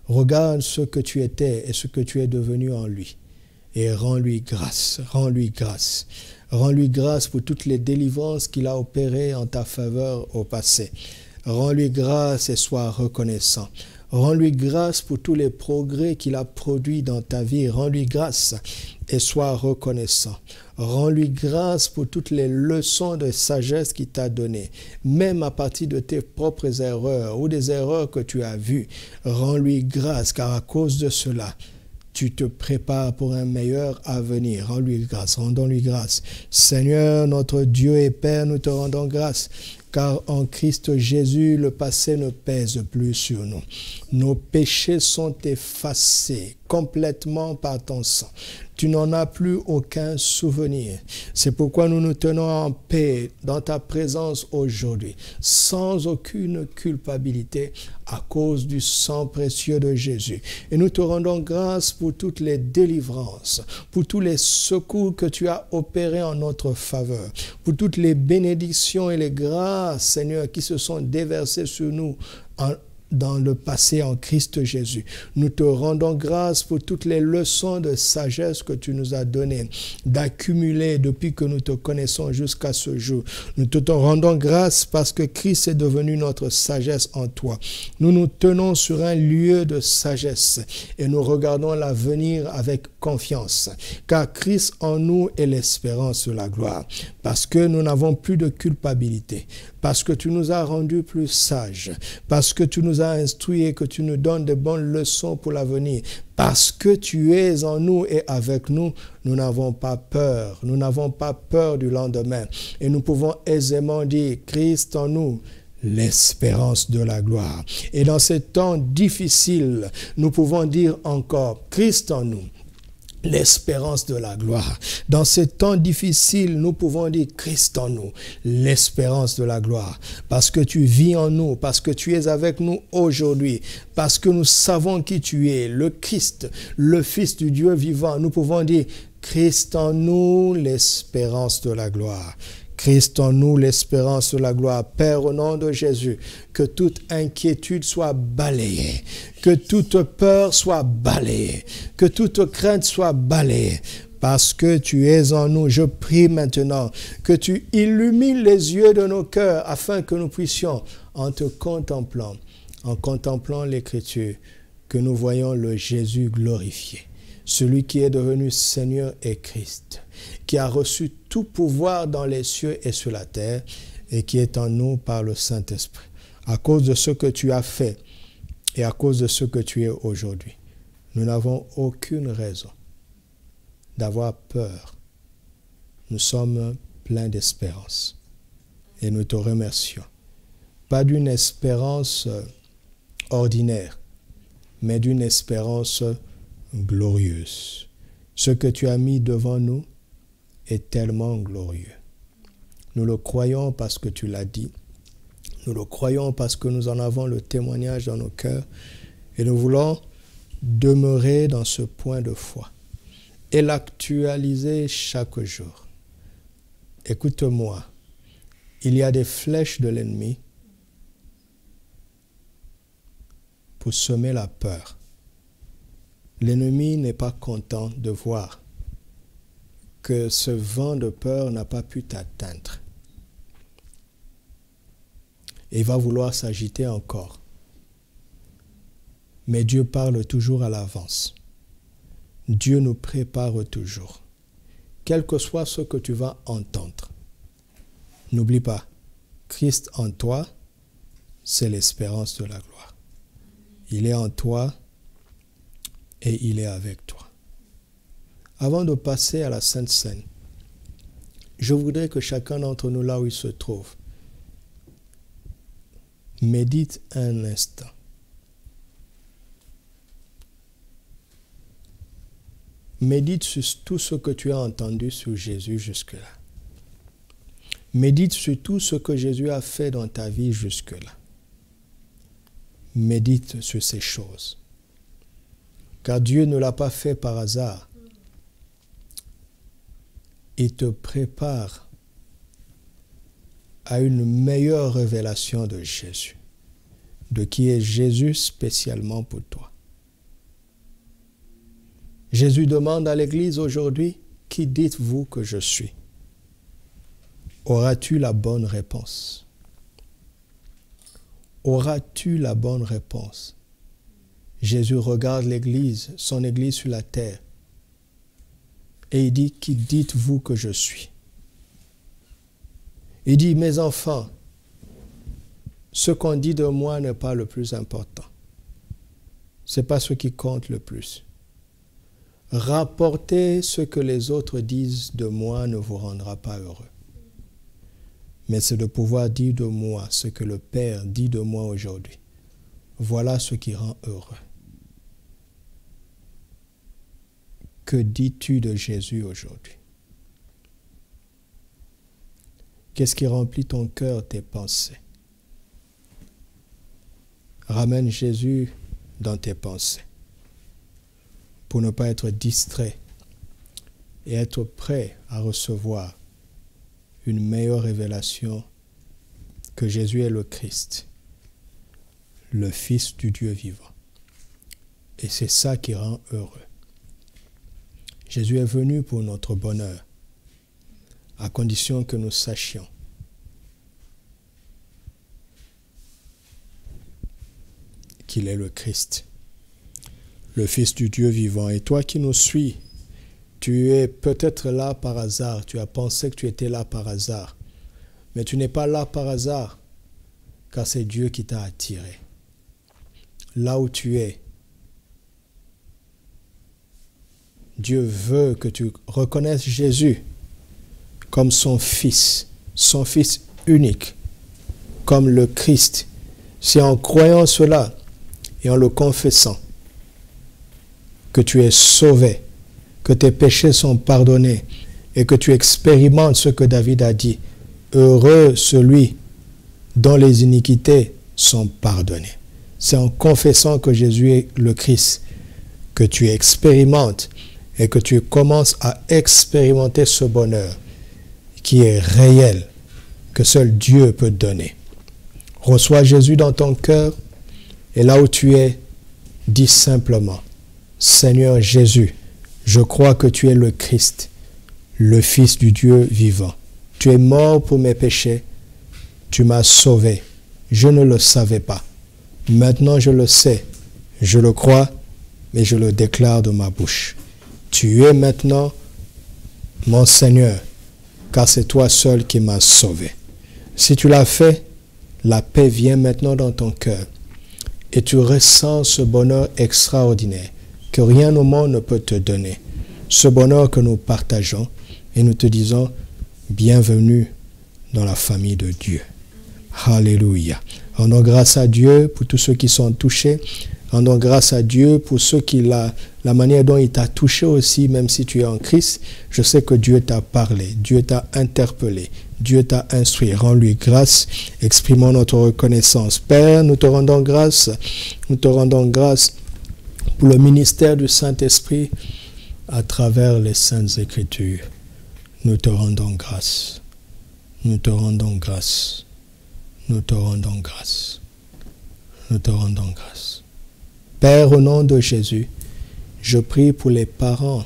Regarde ce que tu étais et ce que tu es devenu en lui. Et rends-lui grâce, rends-lui grâce. Rends-lui grâce pour toutes les délivrances qu'il a opérées en ta faveur au passé. Rends-lui grâce et sois reconnaissant. Rends-lui grâce pour tous les progrès qu'il a produits dans ta vie. Rends-lui grâce et sois reconnaissant. Rends-lui grâce pour toutes les leçons de sagesse qu'il t'a données, même à partir de tes propres erreurs ou des erreurs que tu as vues. Rends-lui grâce, car à cause de cela, tu te prépares pour un meilleur avenir. Rends-lui grâce, rendons-lui grâce. Seigneur, notre Dieu et Père, nous te rendons grâce, car en Christ Jésus, le passé ne pèse plus sur nous. Nos péchés sont effacés complètement par ton sang. Tu n'en as plus aucun souvenir. C'est pourquoi nous nous tenons en paix dans ta présence aujourd'hui, sans aucune culpabilité à cause du sang précieux de Jésus. Et nous te rendons grâce pour toutes les délivrances, pour tous les secours que tu as opérés en notre faveur, pour toutes les bénédictions et les grâces, Seigneur, qui se sont déversées sur nous dans le passé en Christ Jésus. Nous te rendons grâce pour toutes les leçons de sagesse que tu nous as données, d'accumuler depuis que nous te connaissons jusqu'à ce jour. Nous te rendons grâce parce que Christ est devenu notre sagesse en toi. Nous nous tenons sur un lieu de sagesse et nous regardons l'avenir avec confiance, car Christ en nous est l'espérance de la gloire, parce que nous n'avons plus de culpabilité, parce que tu nous as rendus plus sages, parce que tu nous as instruits et que tu nous donnes de bonnes leçons pour l'avenir, parce que tu es en nous et avec nous, nous n'avons pas peur, nous n'avons pas peur du lendemain, et nous pouvons aisément dire Christ en nous, l'espérance de la gloire. Et dans ces temps difficiles, nous pouvons dire encore Christ en nous, l'espérance de la gloire. Dans ces temps difficiles, nous pouvons dire Christ en nous, l'espérance de la gloire. Parce que tu vis en nous, parce que tu es avec nous aujourd'hui, parce que nous savons qui tu es, le Christ, le Fils du Dieu vivant. Nous pouvons dire Christ en nous, l'espérance de la gloire. Christ en nous, l'espérance de la gloire. Père, au nom de Jésus, que toute inquiétude soit balayée, que toute peur soit balayée, que toute crainte soit balayée. Parce que tu es en nous, je prie maintenant que tu illumines les yeux de nos cœurs afin que nous puissions, en te contemplant, en contemplant l'Écriture, que nous voyons le Jésus glorifié. celui qui est devenu Seigneur et Christ, qui a reçu tout pouvoir dans les cieux et sur la terre, et qui est en nous par le Saint-Esprit. À cause de ce que tu as fait et à cause de ce que tu es aujourd'hui, nous n'avons aucune raison d'avoir peur. Nous sommes pleins d'espérance et nous te remercions. Pas d'une espérance ordinaire, mais d'une espérance glorieuse. Ce que tu as mis devant nous est tellement glorieux. Nous le croyons parce que tu l'as dit. Nous le croyons parce que nous en avons le témoignage dans nos cœurs. Et nous voulons demeurer dans ce point de foi et l'actualiser chaque jour. Écoute-moi, il y a des flèches de l'ennemi pour semer la peur. L'ennemi n'est pas content de voir que ce vent de peur n'a pas pu t'atteindre. Et il va vouloir s'agiter encore. Mais Dieu parle toujours à l'avance. Dieu nous prépare toujours. Quel que soit ce que tu vas entendre, n'oublie pas, Christ en toi, c'est l'espérance de la gloire. Il est en toi et il est avec toi. Avant de passer à la Sainte Seine, je voudrais que chacun d'entre nous, là où il se trouve, médite un instant. Médite sur tout ce que tu as entendu sur Jésus jusque-là. Médite sur tout ce que Jésus a fait dans ta vie jusque-là. Médite sur ces choses. Car Dieu ne l'a pas fait par hasard. Il te prépare à une meilleure révélation de Jésus, de qui est Jésus spécialement pour toi. Jésus demande à l'Église aujourd'hui, « Qui dites-vous que je suis ?» Auras-tu la bonne réponse? Auras-tu la bonne réponse? Jésus regarde l'Église, son Église sur la terre, et il dit, « Qui dites-vous que je suis ?» Il dit, « Mes enfants, ce qu'on dit de moi n'est pas le plus important. Ce n'est pas ce qui compte le plus. Rapporter ce que les autres disent de moi ne vous rendra pas heureux. Mais c'est de pouvoir dire de moi ce que le Père dit de moi aujourd'hui. Voilà ce qui rend heureux. » Que dis-tu de Jésus aujourd'hui? Qu'est-ce qui remplit ton cœur, tes pensées? Ramène Jésus dans tes pensées pour ne pas être distrait et être prêt à recevoir une meilleure révélation que Jésus est le Christ, le Fils du Dieu vivant. Et c'est ça qui rend heureux. Jésus est venu pour notre bonheur, à condition que nous sachions qu'il est le Christ, le Fils du Dieu vivant. Et toi qui nous suis, tu es peut-être là par hasard, tu as pensé que tu étais là par hasard, mais tu n'es pas là par hasard, car c'est Dieu qui t'a attiré. Là où tu es, Dieu veut que tu reconnaisses Jésus comme son Fils unique, comme le Christ. C'est en croyant cela et en le confessant que tu es sauvé, que tes péchés sont pardonnés et que tu expérimentes ce que David a dit. Heureux celui dont les iniquités sont pardonnées. C'est en confessant que Jésus est le Christ que tu expérimentes et que tu commences à expérimenter ce bonheur qui est réel, que seul Dieu peut donner. Reçois Jésus dans ton cœur et là où tu es, dis simplement, Seigneur Jésus, je crois que tu es le Christ, le Fils du Dieu vivant. Tu es mort pour mes péchés, tu m'as sauvé. Je ne le savais pas. Maintenant je le sais, je le crois, mais je le déclare de ma bouche. Tu es maintenant mon Seigneur, car c'est toi seul qui m'as sauvé. Si tu l'as fait, la paix vient maintenant dans ton cœur et tu ressens ce bonheur extraordinaire que rien au monde ne peut te donner. Ce bonheur que nous partageons et nous te disons bienvenue dans la famille de Dieu. Alléluia. Rendons grâce à Dieu pour tous ceux qui sont touchés. Rendons grâce à Dieu pour ceux qui la manière dont il t'a touché aussi, même si tu es en Christ. Je sais que Dieu t'a parlé, Dieu t'a interpellé, Dieu t'a instruit. Rends-lui grâce, exprimons notre reconnaissance. Père, nous te rendons grâce pour le ministère du Saint-Esprit à travers les Saintes Écritures. Nous te rendons grâce. Nous te rendons grâce. Nous te rendons grâce. Nous te rendons grâce. Père, au nom de Jésus, je prie pour les parents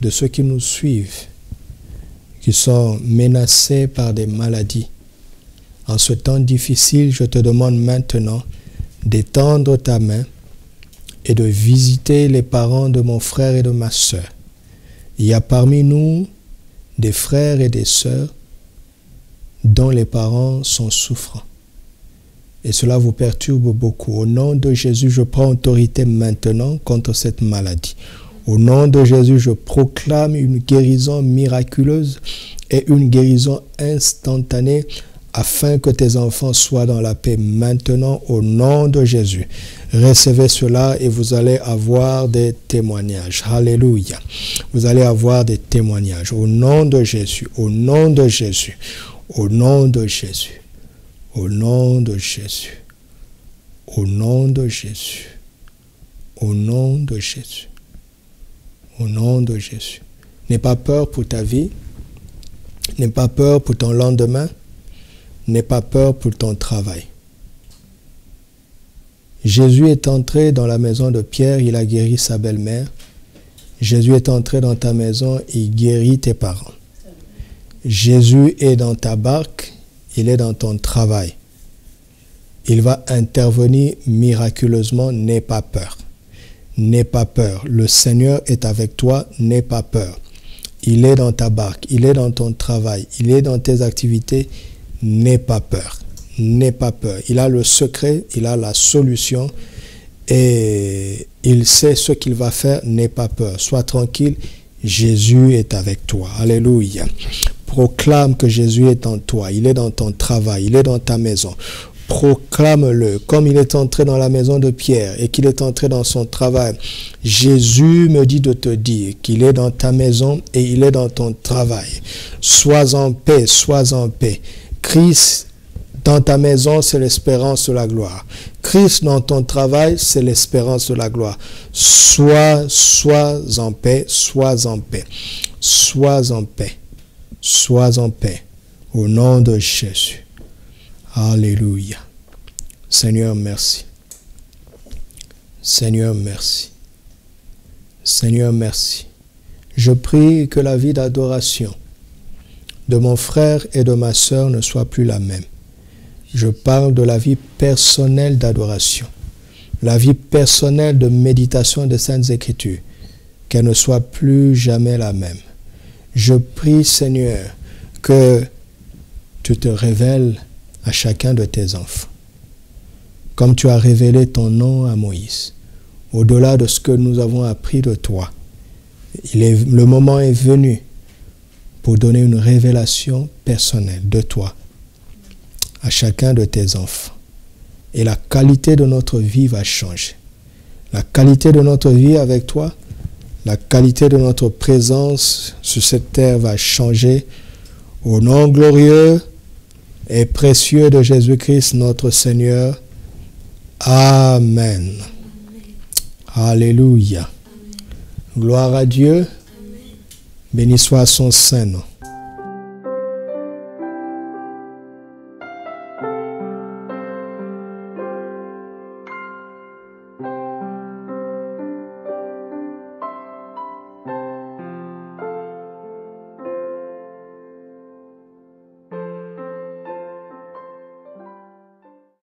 de ceux qui nous suivent, qui sont menacés par des maladies. En ce temps difficile, je te demande maintenant d'étendre ta main et de visiter les parents de mon frère et de ma sœur. Il y a parmi nous des frères et des sœurs dont les parents sont souffrants. Et cela vous perturbe beaucoup. Au nom de Jésus, je prends autorité maintenant contre cette maladie. Au nom de Jésus, je proclame une guérison miraculeuse et une guérison instantanée afin que tes enfants soient dans la paix maintenant au nom de Jésus. Recevez cela et vous allez avoir des témoignages. Alléluia. Vous allez avoir des témoignages au nom de Jésus, au nom de Jésus, au nom de Jésus, au nom de Jésus, au nom de Jésus, au nom de Jésus, au nom de Jésus. N'aie pas peur pour ta vie, n'aie pas peur pour ton lendemain, n'aie pas peur pour ton travail. Jésus est entré dans la maison de Pierre, il a guéri sa belle-mère. Jésus est entré dans ta maison, il guérit tes parents. Jésus est dans ta barque, il est dans ton travail. Il va intervenir miraculeusement, n'aie pas peur. N'aie pas peur. Le Seigneur est avec toi, n'aie pas peur. Il est dans ta barque, il est dans ton travail, il est dans tes activités, n'aie pas peur. N'aie pas peur. Il a le secret, il a la solution et il sait ce qu'il va faire, n'aie pas peur. Sois tranquille, Jésus est avec toi. Alléluia. Proclame que Jésus est en toi, il est dans ton travail, il est dans ta maison. Proclame-le, comme il est entré dans la maison de Pierre et qu'il est entré dans son travail. Jésus me dit de te dire qu'il est dans ta maison et il est dans ton travail. Sois en paix, sois en paix. Christ dans ta maison, c'est l'espérance de la gloire. Christ dans ton travail, c'est l'espérance de la gloire. Sois en paix, sois en paix. Sois en paix. Sois en paix. Au nom de Jésus. Alléluia. Seigneur, merci. Seigneur, merci. Seigneur, merci. Je prie que la vie d'adoration de mon frère et de ma sœur ne soit plus la même. Je parle de la vie personnelle d'adoration, la vie personnelle de méditation des Saintes Écritures, qu'elle ne soit plus jamais la même. Je prie, Seigneur, que tu te révèles à chacun de tes enfants, comme tu as révélé ton nom à Moïse, au-delà de ce que nous avons appris de toi. Le moment est venu pour donner une révélation personnelle de toi à chacun de tes enfants. Et la qualité de notre vie va changer. La qualité de notre vie avec toi, la qualité de notre présence sur cette terre va changer. Au nom glorieux et précieux de Jésus-Christ, notre Seigneur. Amen. Alléluia. Gloire à Dieu. Béni soit son saint nom.